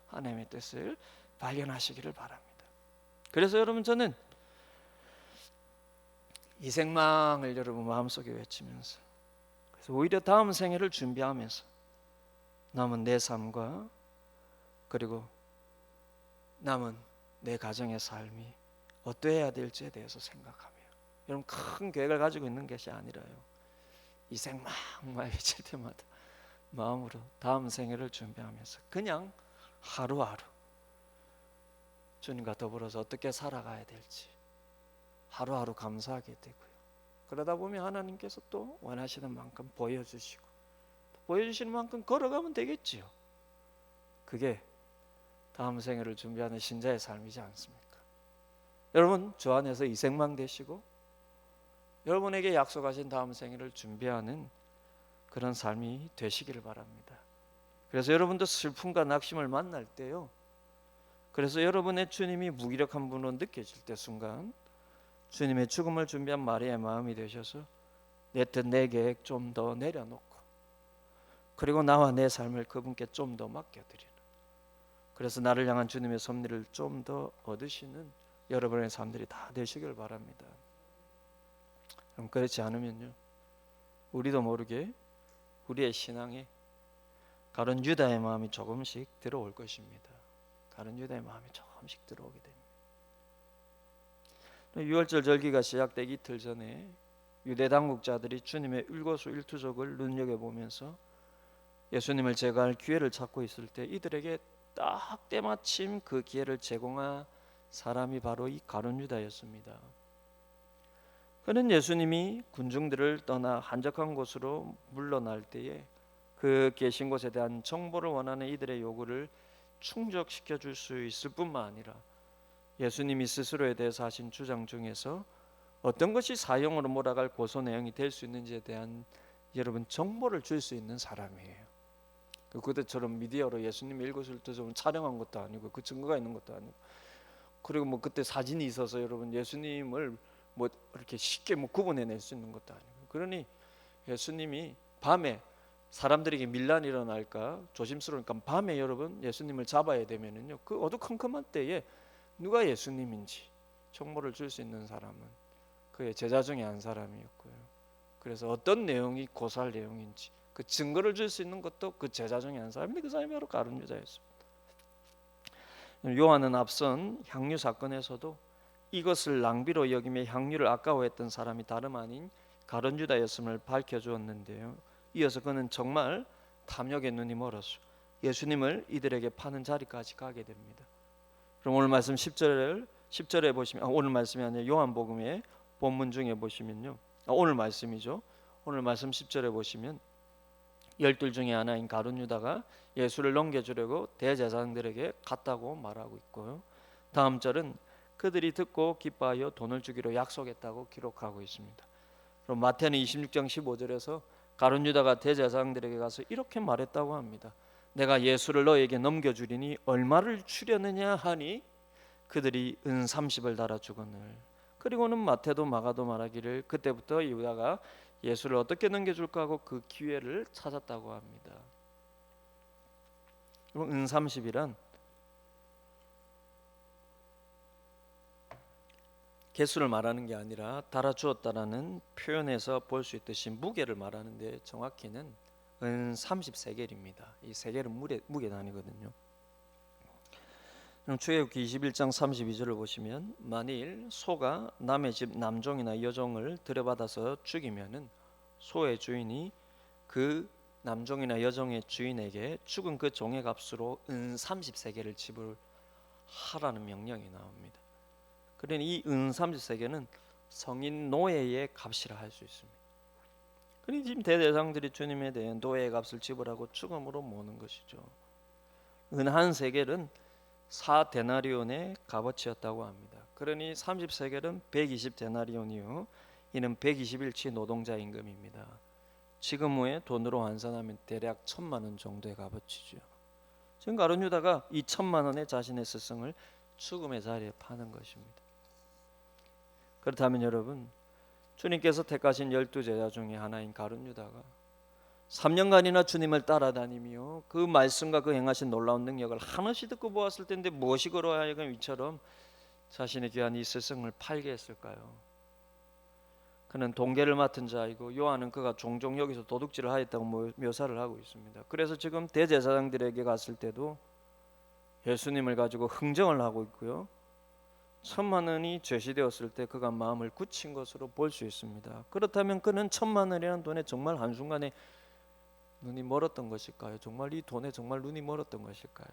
하나님의 뜻을 발견하시기를 바랍니다. 그래서 여러분 저는 이 생망을 여러분 마음속에 외치면서, 그래서 오히려 다음 생애를 준비하면서 남은 내 삶과 그리고 남은 내 가정의 삶이 어떠해야 될지에 대해서 생각하며, 여러분 큰 계획을 가지고 있는 것이 아니라요, 이 생망만 외칠 때마다 마음으로 다음 생애를 준비하면서 그냥 하루하루 주님과 더불어서 어떻게 살아가야 될지 하루하루 감사하게 되고요. 그러다 보면 하나님께서 또 원하시는 만큼 보여주시고, 보여주시는 만큼 걸어가면 되겠지요. 그게 다음 생애를 준비하는 신자의 삶이지 않습니까? 여러분 주 안에서 이생망 되시고 여러분에게 약속하신 다음 생애를 준비하는 그런 삶이 되시기를 바랍니다. 그래서 여러분도 슬픔과 낙심을 만날 때요, 그래서 여러분의 주님이 무기력한 분으로 느껴질 때 순간 주님의 죽음을 준비한 마리아의 마음이 되셔서 내 뜻 내 계획 좀 더 내려놓고, 그리고 나와 내 삶을 그분께 좀 더 맡겨드리는, 그래서 나를 향한 주님의 섭리를 좀 더 얻으시는 여러분의 삶들이 다 되시길 바랍니다. 그럼 그렇지 않으면요, 우리도 모르게 우리의 신앙에 가룟 유다의 마음이 조금씩 들어올 것입니다. 가룟 유다의 마음이 조금씩 들어오게 됩니다. 유월절 절기가 시작되기 이틀 전에 유대 당국자들이 주님의 일거수일투족을 눈여겨보면서 예수님을 제거할 기회를 찾고 있을 때 이들에게 딱 때마침 그 기회를 제공한 사람이 바로 이 가룟 유다였습니다. 그는 예수님이 군중들을 떠나 한적한 곳으로 물러날 때에 그 계신 곳에 대한 정보를 원하는 이들의 요구를 충족시켜 줄 수 있을 뿐만 아니라 예수님이 스스로에 대해서 하신 주장 중에서 어떤 것이 사형으로 몰아갈 고소 내용이 될 수 있는지에 대한 여러분 정보를 줄 수 있는 사람이에요. 그때처럼 미디어로 예수님 일거수일투족을 촬영한 것도 아니고 그 증거가 있는 것도 아니고, 그리고 뭐 그때 사진이 있어서 여러분 예수님을 뭐 이렇게 쉽게 뭐 구분해낼 수 있는 것도 아니고, 그러니 예수님이 밤에 사람들에게 밀란이 일어날까 조심스러우니까 밤에 여러분 예수님을 잡아야 되면은요, 그 어두컴컴한 때에 누가 예수님인지 정보를 줄 수 있는 사람은 그의 제자 중에 한 사람이었고요. 그래서 어떤 내용이 고소할 내용인지 그 증거를 줄 수 있는 것도 그 제자 중에 한 사람인데 그 사람이 바로 가룟 유다였습니다. 요한은 앞선 향유 사건에서도 이것을 낭비로 여기며 향유를 아까워했던 사람이 다름 아닌 가룟 유다였음을 밝혀주었는데요, 이어서 그는 정말 탐욕의 눈이 멀어서 예수님을 이들에게 파는 자리까지 가게 됩니다. 그럼 오늘 말씀 10절에 보시면 오늘 말씀이 아니라 요한복음의 본문 중에 보시면요, 오늘 말씀이죠. 오늘 말씀 10절에 보시면 12 중에 하나인 가룟 유다가 예수를 넘겨주려고 대제사장들에게 갔다고 말하고 있고요, 다음 절은 그들이 듣고 기뻐하여 돈을 주기로 약속했다고 기록하고 있습니다. 그럼 마태는 26장 15절에서 가룟 유다가 대제사장들에게 가서 이렇게 말했다고 합니다. 내가 예수를 너에게 넘겨주리니 얼마를 주려느냐 하니 그들이 은 30을 달아 주거늘. 그리고는 마태도 마가도 말하기를 그때부터 유다가 예수를 어떻게 넘겨줄까 하고 그 기회를 찾았다고 합니다. 그럼 은 30이란 개수를 말하는 게 아니라 달아주었다라는 표현에서 볼 수 있듯이 무게를 말하는데 정확히는 은 30세겔입니다. 이 세겔은 무게 단위거든요. 그럼 출애굽기 21장 32절을 보시면 만일 소가 남의 집 남종이나 여종을 들여받아서 죽이면은 소의 주인이 그 남종이나 여종의 주인에게 죽은 그 종의 값으로 은 30세겔을 지불하라는 명령이 나옵니다. 그러니 이 은 30세겔은 성인 노예의 값이라 할 수 있습니다. 그러니 지금 대제사장들이 주님에 대한 노예의 값을 지불하고 죽음으로 모는 것이죠. 은 한 세겔은 4데나리온의 값어치였다고 합니다. 그러니 30세겔은 120데나리온이요. 이는 120일치 노동자 임금입니다. 지금 후에 돈으로 환산하면 대략 1,000만 원 정도의 값어치죠. 지금 가룟 유다가 이 1,000만 원의 자신의 스승을 죽음의 자리에 파는 것입니다. 그렇다면 여러분, 주님께서 택하신 12제자 중에 하나인 가룟 유다가 3년간이나 주님을 따라다니며 그 말씀과 그 행하신 놀라운 능력을 한없이 듣고 보았을 텐데 무엇이 그로 하여금 이처럼 자신의 귀한 이 스승을 팔게 했을까요? 그는 동계를 맡은 자이고 요한은 그가 종종 여기서 도둑질을 하였다고 묘사를 하고 있습니다. 그래서 지금 대제사장들에게 갔을 때도 예수님을 가지고 흥정을 하고 있고요. 1,000만 원이 제시되었을 때 그가 마음을 굳힌 것으로 볼 수 있습니다. 그렇다면 그는 1,000만 원이라는 돈에 정말 한순간에 눈이 멀었던 것일까요? 정말 이 돈에 정말 눈이 멀었던 것일까요?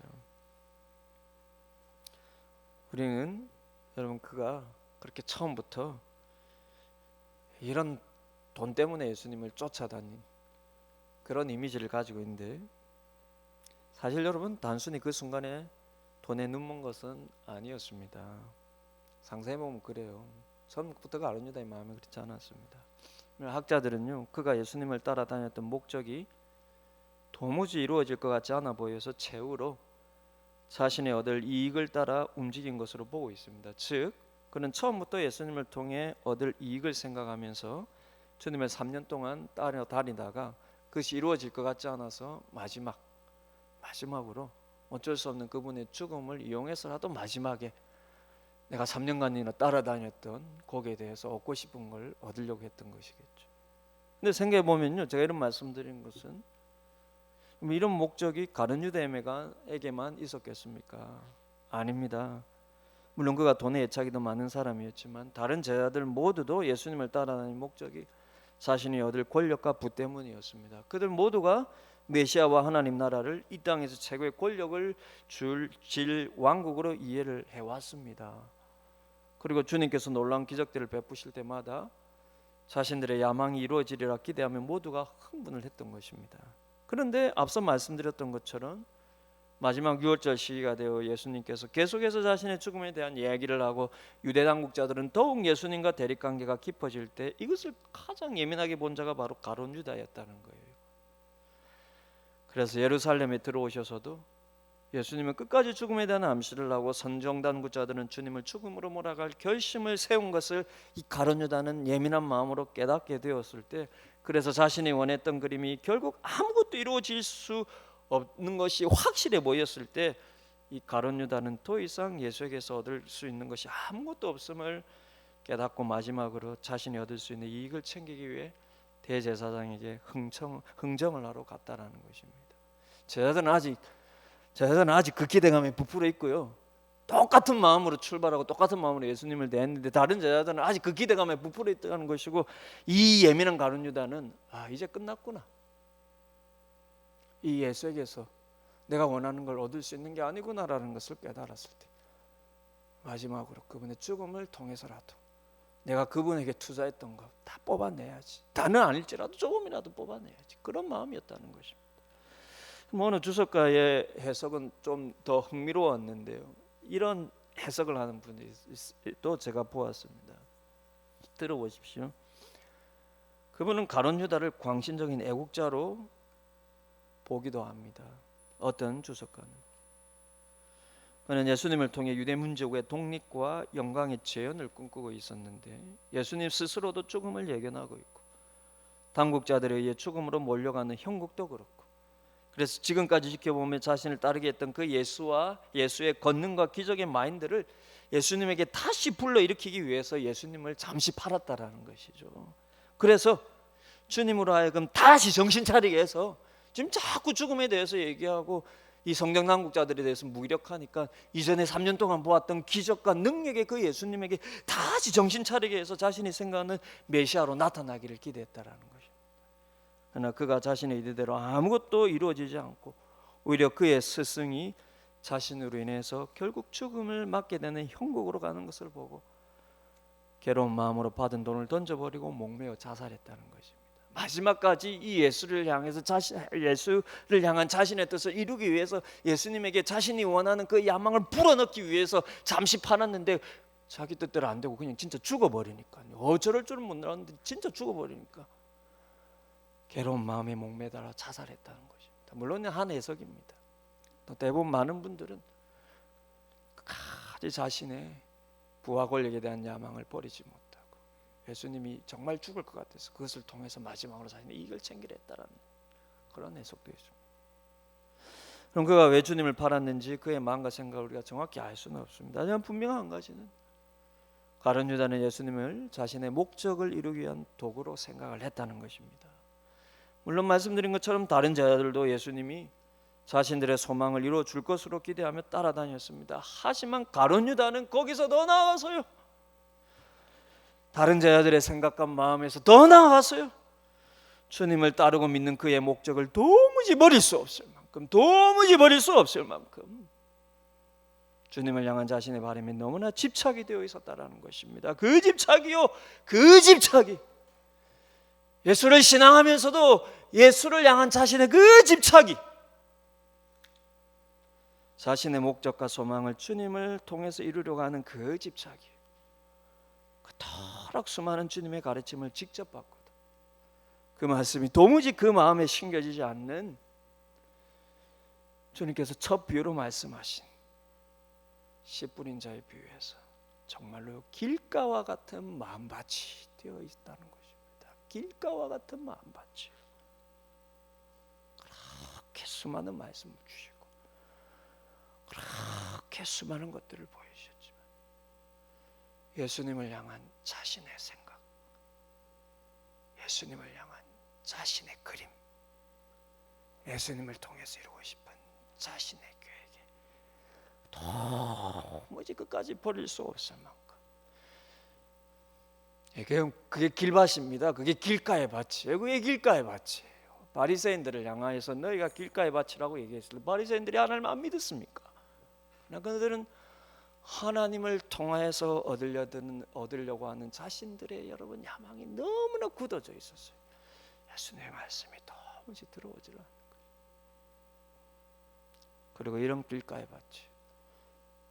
우리는 여러분 그가 그렇게 처음부터 이런 돈 때문에 예수님을 쫓아다닌 그런 이미지를 가지고 있는데 사실 여러분 단순히 그 순간에 돈에 눈먼 것은 아니었습니다. 상세히 보면 그래요. 처음부터가 가룟 유다의 마음이 그렇지 않았습니다. 학자들은요 그가 예수님을 따라다녔던 목적이 도무지 이루어질 것 같지 않아 보여서 최후로 자신의 얻을 이익을 따라 움직인 것으로 보고 있습니다. 즉 그는 처음부터 예수님을 통해 얻을 이익을 생각하면서 주님을 3년 동안 따라다니다가 그것이 이루어질 것 같지 않아서 마지막으로 어쩔 수 없는 그분의 죽음을 이용해서라도 마지막에 내가 3년간이나 따라다녔던 거기에 대해서 얻고 싶은 걸 얻으려고 했던 것이겠죠. 근데 생각해 보면요, 제가 이런 말씀드린 것은 이런 목적이 가룟 유다에게만 있었겠습니까? 아닙니다. 물론 그가 돈에 애착이 더 많은 사람이었지만 다른 제자들 모두도 예수님을 따라다니는 목적이 자신이 얻을 권력과 부 때문이었습니다. 그들 모두가 메시아와 하나님 나라를 이 땅에서 최고의 권력을 줄 왕국으로 이해를 해왔습니다. 그리고 주님께서 놀라운 기적들을 베푸실 때마다 자신들의 야망이 이루어지리라 기대하며 모두가 흥분을 했던 것입니다. 그런데 앞서 말씀드렸던 것처럼 마지막 유월절 시기가 되어 예수님께서 계속해서 자신의 죽음에 대한 이야기를 하고 유대 당국자들은 더욱 예수님과 대립관계가 깊어질 때 이것을 가장 예민하게 본 자가 바로 가룟 유다였다는 거예요. 그래서 예루살렘에 들어오셔서도 예수님은 끝까지 죽음에 대한 암시를 하고 선정 당국자들은 주님을 죽음으로 몰아갈 결심을 세운 것을 이 가룟 유다는 예민한 마음으로 깨닫게 되었을 때 그래서 자신이 원했던 그림이 결국 아무것도 이루어질 수 없는 것이 확실해 보였을 때 이 가룟 유다는 더 이상 예수에게서 얻을 수 있는 것이 아무것도 없음을 깨닫고 마지막으로 자신이 얻을 수 있는 이익을 챙기기 위해 대제사장에게 흥정을 하러 갔다라는 것입니다. 제자들은 아직 그 기대감에 부풀어 있고요. 똑같은 마음으로 출발하고 똑같은 마음으로 예수님을 대했는데 다른 제자들은 아직 그 기대감에 부풀어 있다는 것이고 이 예민한 가룟 유다는 이제 끝났구나. 이 예수에게서 내가 원하는 걸 얻을 수 있는 게 아니구나라는 것을 깨달았을 때 마지막으로 그분의 죽음을 통해서라도 내가 그분에게 투자했던 거 다 뽑아내야지. 다는 아닐지라도 조금이라도 뽑아내야지. 그런 마음이었다는 것입니다. 어느 주석가의 해석은 좀 더 흥미로웠는데요. 이런 해석을 하는 분이 또 제가 보았습니다. 들어보십시오. 그분은 가룟 유다를 광신적인 애국자로 보기도 합니다. 어떤 주석가는 그는 예수님을 통해 유대 민족의 독립과 영광의 재현을 꿈꾸고 있었는데 예수님 스스로도 죽음을 예견하고 있고 당국자들에 의해 죽음으로 몰려가는 형국도 그렇고 그래서 지금까지 지켜보면 자신을 따르게 했던 그 예수의 권능과 기적의 마인드를 예수님에게 다시 불러일으키기 위해서 예수님을 잠시 팔았다라는 것이죠. 그래서 주님으로 하여금 다시 정신 차리게 해서 지금 자꾸 죽음에 대해서 얘기하고 이 성경 당국자들에 대해서 무기력하니까 이전에 3년 동안 보았던 기적과 능력의 그 예수님에게 다시 정신 차리게 해서 자신이 생각하는 메시아로 나타나기를 기대했다라는 것입니다. 그러나 그가 자신의 이대로 아무것도 이루어지지 않고 오히려 그의 스승이 자신으로 인해서 결국 죽음을 맞게 되는 형국으로 가는 것을 보고 괴로운 마음으로 받은 돈을 던져버리고 목매어 자살했다는 것입니다. 마지막까지 이 예수를 향한 자신의 뜻을 이루기 위해서 예수님에게 자신이 원하는 그 야망을 불어넣기 위해서 잠시 팔았는데 자기 뜻대로 안 되고 그냥 진짜 죽어버리니까요. 어쩔 줄은 못 알았는데 진짜 죽어버리니까 괴로운 마음에 목매달아 자살했다는 것입니다. 물론 한 해석입니다. 또 대부분 많은 분들은 끝까지 자신의 부와 권력에 대한 야망을 버리지 못하고 예수님이 정말 죽을 것 같아서 그것을 통해서 마지막으로 자신의 이익을 챙기려 했다라는 그런 해석도 있습니다. 그럼 그가 왜 주님을 팔았는지 그의 마음과 생각을 우리가 정확히 알 수는 없습니다. 하지만 분명한 한 가지는 가룟 유다는 예수님을 자신의 목적을 이루기 위한 도구로 생각을 했다는 것입니다. 물론 말씀드린 것처럼 다른 제자들도 예수님이 자신들의 소망을 이루어 줄 것으로 기대하며 따라다녔습니다. 하지만 가룟 유다는 거기서 더 나아가서요, 다른 제자들의 생각과 마음에서 더 나아가서요, 주님을 따르고 믿는 그의 목적을 도무지 버릴 수 없을 만큼 주님을 향한 자신의 바람에 너무나 집착이 되어 있었다라는 것입니다. 그 집착이 예수를 신앙하면서도 예수를 향한 자신의 그 집착이 자신의 목적과 소망을 주님을 통해서 이루려고 하는 그 집착이 그토록 수많은 주님의 가르침을 직접 받고도 그 말씀이 도무지 그 마음에 심겨지지 않는 주님께서 첫 비유로 말씀하신 씨 뿌린 자의 비유에서 정말로 길가와 같은 마음밭이 되어 있다는 것입니다. 길가와 같은 마음밭이 그렇게 수많은 말씀을 주시고 그렇게 수많은 것들을 보여주셨지만 예수님을 향한 자신의 생각, 예수님을 향한 자신의 그림, 예수님을 통해서 이루고 싶은 자신의 계획에 도무지 끝까지 버릴 수 없을 만큼 그게 길밭입니다. 그게 길가의 밭이에요. 그게 길가의 밭이에요. 바리새인들을 향하여서 너희가 길가의 밭이라고 얘기했을 때 바리새인들이 하나님을 안 믿었습니까? 그들은 하나님을 통하여서 얻으려고 하는 자신들의 여러분 야망이 너무나 굳어져 있었어요. 예수님의 말씀이 도무지 들어오질 않는 거예요. 그리고 이런 길가의 밭이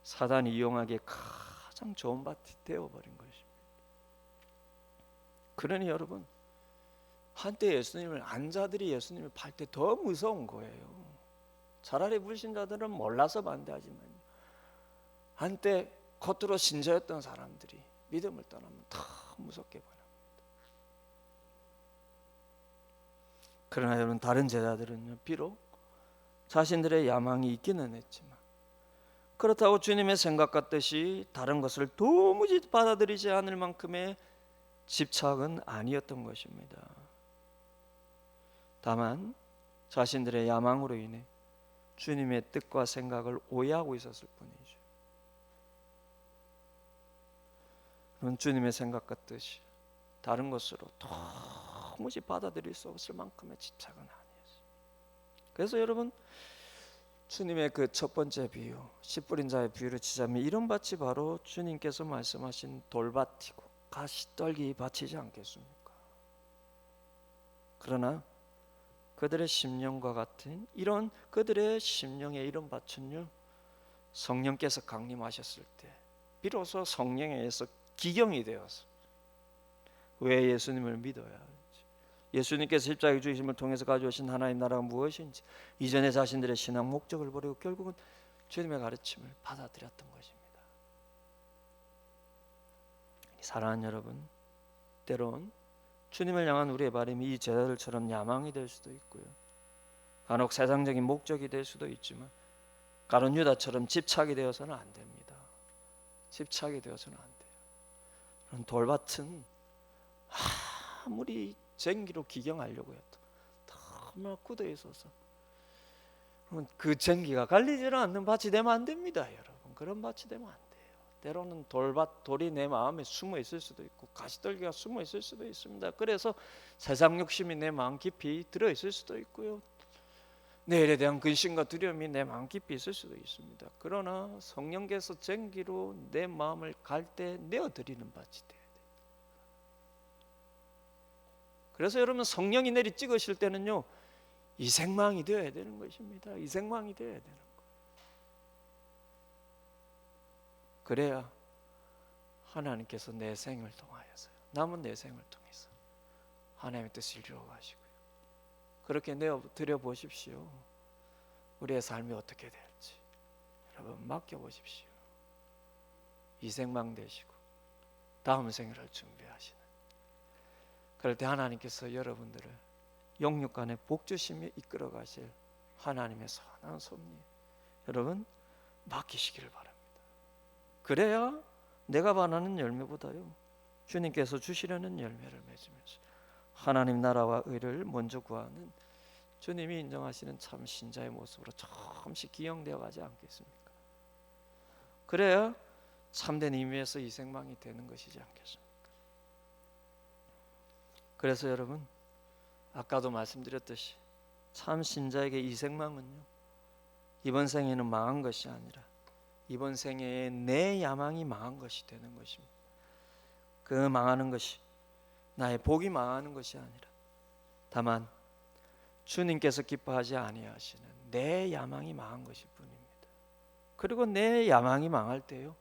사단이 이용하기에 가장 좋은 밭이 되어버린 것입니다. 그러니 여러분, 한때 예수님을 안 자들이 예수님을 팔 때 더 무서운 거예요. 차라리 불신자들은 몰라서 반대하지만 한때 겉으로 신자였던 사람들이 믿음을 떠나면 더 무섭게 보입니다. 그러나 여러분, 다른 제자들은요, 비록 자신들의 야망이 있기는 했지만 그렇다고 주님의 생각과 뜻이 다른 것을 도무지 받아들이지 않을 만큼의 집착은 아니었던 것입니다. 다만 자신들의 야망으로 인해 주님의 뜻과 생각을 오해하고 있었을 뿐이죠. 그런 주님의 생각과 뜻이 다른 것으로 도무지 받아들일 수 없을 만큼의 집착은 아니었어요. 그래서 여러분, 주님의 그 첫 번째 비유, 씨 뿌린 자의 비유를 치자면 이런 밭이 바로 주님께서 말씀하신 돌밭이고 가시떨기 밭이지 않겠습니까? 그러나 그들의 심령과 같은 이런 그들의 심령의 이런 밭은요, 성령께서 강림하셨을 때 비로소 성령에 의해서 기경이 되어서 왜 예수님을 믿어야 하는지, 예수님께서 십자가의 죽으심을 통해서 가져오신 하나님 나라가 무엇인지 이전에 자신들의 신앙 목적을 버리고 결국은 주님의 가르침을 받아들였던 것입니다. 사랑하는 여러분, 때론 주님을 향한 우리의 바람이 이 제자들처럼 야망이 될 수도 있고요, 간혹 세상적인 목적이 될 수도 있지만 가룟 유다처럼 집착이 되어서는 안 됩니다. 집착이 되어서는 안 돼요. 그런 돌밭은 아무리 쟁기로 기경하려고 해도 너무나 굳어 있어서 그 쟁기가 갈리지는 않는 밭이 되면 안 됩니다. 여러분, 그런 밭이 되면 안 돼요. 때로는 돌이 내 마음에 숨어 있을 수도 있고 가시떨기가 숨어 있을 수도 있습니다. 그래서 세상 욕심이 내 마음 깊이 들어 있을 수도 있고요. 내일에 대한 근심과 두려움이 내 마음 깊이 있을 수도 있습니다. 그러나 성령께서 전기로 내 마음을 갈 때 내어드리는 밭이 돼야 돼요. 그래서 여러분 성령이 내리 찍으실 때는요, 이생망이 되어야 되는 것입니다. 이생망이 되어야 되는 거예요. 그래야 하나님께서 내 생을 통하여서, 남은 내 생을 통해서 하나님의 뜻을 이루어 가시고요. 그렇게 내어드려 보십시오. 우리의 삶이 어떻게 될지 여러분 맡겨보십시오. 이생망 되시고 다음 생을 준비하시는, 그럴 때 하나님께서 여러분들을 영육간의 복주심에 이끌어 가실 하나님의 선한 섭리 여러분 맡기시기를 바랍니다. 그래야 내가 바라는 열매보다요, 주님께서 주시려는 열매를 맺으면서 하나님 나라와 의를 먼저 구하는 주님이 인정하시는 참 신자의 모습으로 조금씩 기용되어 가지 않겠습니까? 그래야 참된 의미에서 이생망이 되는 것이지 않겠습니까? 그래서 여러분 아까도 말씀드렸듯이 참 신자에게 이생망은요, 이번 생에는 망한 것이 아니라 이번 생에 내 야망이 망한 것이 되는 것입니다. 그 망하는 것이 나의 복이 망하는 것이 아니라 다만 주님께서 기뻐하지 아니하시는 내 야망이 망한 것일 뿐입니다. 그리고 내 야망이 망할 때요,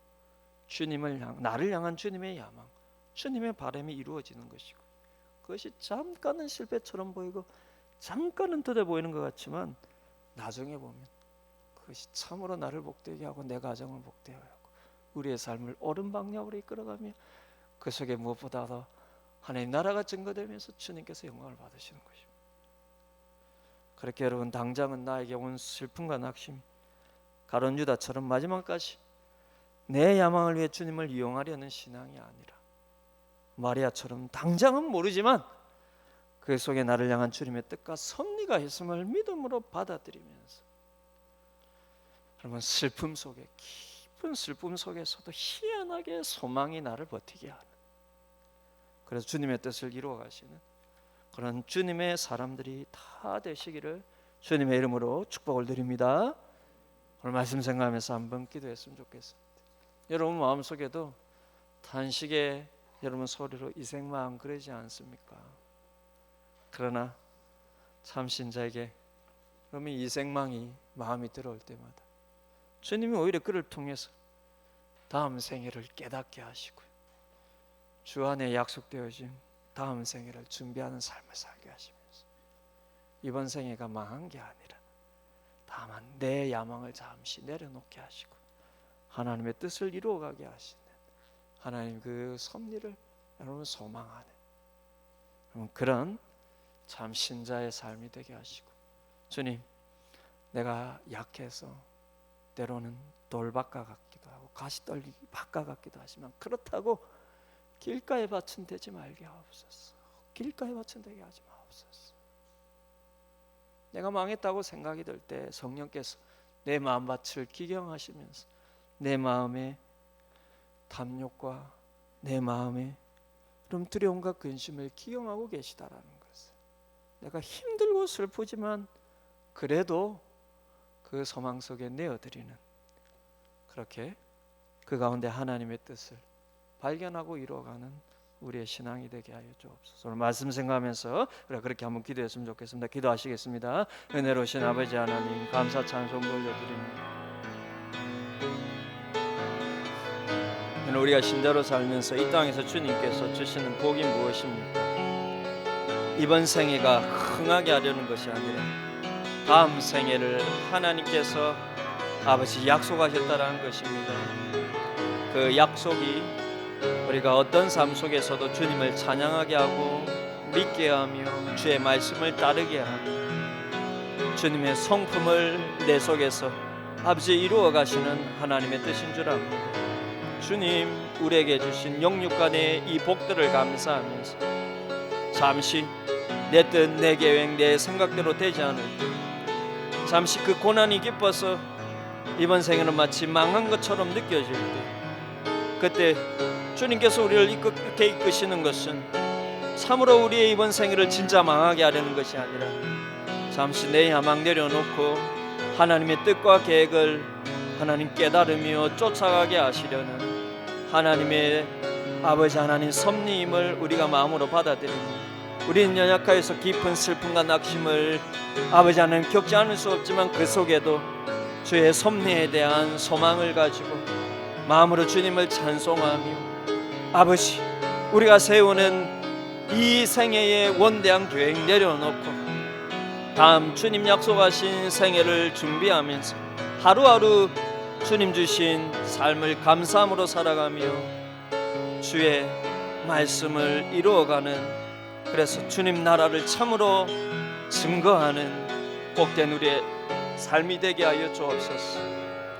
나를 향한 주님의 야망, 주님의 바람이 이루어지는 것이고, 그것이 잠깐은 실패처럼 보이고 잠깐은 더뎌 보이는 것 같지만 나중에 보면 그것이 참으로 나를 복되게 하고 내 가정을 복되게 하고 우리의 삶을 옳은 방향으로 이끌어가며 그 속에 무엇보다도 하나님 나라가 증거되면서 주님께서 영광을 받으시는 것입니다. 그렇게 여러분 당장은 나에게 온 슬픔과 낙심, 가룟 유다처럼 마지막까지 내 야망을 위해 주님을 이용하려는 신앙이 아니라 마리아처럼 당장은 모르지만 그 속에 나를 향한 주님의 뜻과 섭리가 있음을 믿음으로 받아들이면서 여러분 슬픔 속에, 깊은 슬픔 속에서도 희한하게 소망이 나를 버티게 하는, 그래서 주님의 뜻을 이루어 가시는 그런 주님의 사람들이 다 되시기를 주님의 이름으로 축복을 드립니다. 오늘 말씀 생각하면서 한번 기도했으면 좋겠습니다. 여러분 마음속에도 탄식에 여러분 소리로 이생망 그러지 않습니까? 그러나 참 신자에게 그러면 이생망이 마음이 들어올 때마다 주님이 오히려 그를 통해서 다음 생애를 깨닫게 하시고요, 주 안에 약속되어진 다음 생애를 준비하는 삶을 살게 하시면서 이번 생애가 망한 게 아니라 다만 내 야망을 잠시 내려놓게 하시고 하나님의 뜻을 이루어가게 하시는 하나님 그 섭리를 여러분 소망하는 그런 참 신자의 삶이 되게 하시고, 주님 내가 약해서 때로는 돌밭과 같기도 하고 가시떨기 밭과 같기도 하지만 그렇다고 길가의 밭은 되지 말게 하옵소서. 길가의 밭은 되게 하지 마옵소서. 내가 망했다고 생각이 들 때 성령께서 내 마음밭을 기경하시면서 내 마음의 탐욕과 내 마음의 그런 두려움과 근심을 기경하고 계시다라는 것을, 내가 힘들고 슬프지만 그래도 그 소망 속에 내어드리는, 그렇게 그 가운데 하나님의 뜻을 발견하고 이루어가는 우리의 신앙이 되게 하여 주옵소서. 오늘 말씀 생각하면서 그렇게 한번 기도했으면 좋겠습니다. 기도하시겠습니다. 은혜로우신 아버지 하나님, 감사 찬송 돌려드립니다. 우리가 신자로 살면서 이 땅에서 주님께서 주시는 복이 무엇입니까? 이번 생애가 흥하게 하려는 것이 아니라 다음 생애를 하나님께서 아버지 약속하셨다라는 것입니다. 그 약속이 우리가 어떤 삶 속에서도 주님을 찬양하게 하고 믿게 하며 주의 말씀을 따르게 하며 주님의 성품을 내 속에서 아버지 이루어 가시는 하나님의 뜻인 줄 압니다. 주님 우리에게 주신 영육간의 이 복들을 감사하면서 잠시 내 뜻, 내 계획, 내 생각대로 되지 않을 때, 잠시 그 고난이 깊어서 이번 생에는 마치 망한 것처럼 느껴질 때 그때 주님께서 우리를 이렇게 이끄시는 것은 참으로 우리의 이번 생애를 진짜 망하게 하려는 것이 아니라 잠시 내 야망 내려놓고 하나님의 뜻과 계획을 하나님 깨달으며 쫓아가게 하시려는 하나님의 아버지 하나님 섭리임을 우리가 마음으로 받아들이고, 우리는 연약하여서 깊은 슬픔과 낙심을 아버지 하나님 겪지 않을 수 없지만 그 속에도 주의 섭리에 대한 소망을 가지고 마음으로 주님을 찬송하며, 아버지 우리가 세우는 이 생애의 원대한 계획 내려놓고 다음 주님 약속하신 생애를 준비하면서 하루하루 주님 주신 삶을 감사함으로 살아가며 주의 말씀을 이루어가는, 그래서 주님 나라를 참으로 증거하는 복된 우리의 삶이 되게 하여 주옵소서.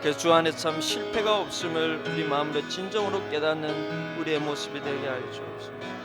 그래서 주 안에 참 실패가 없음을 우리 마음으로 진정으로 깨닫는 우리의 모습이 되게 하여 주옵소서.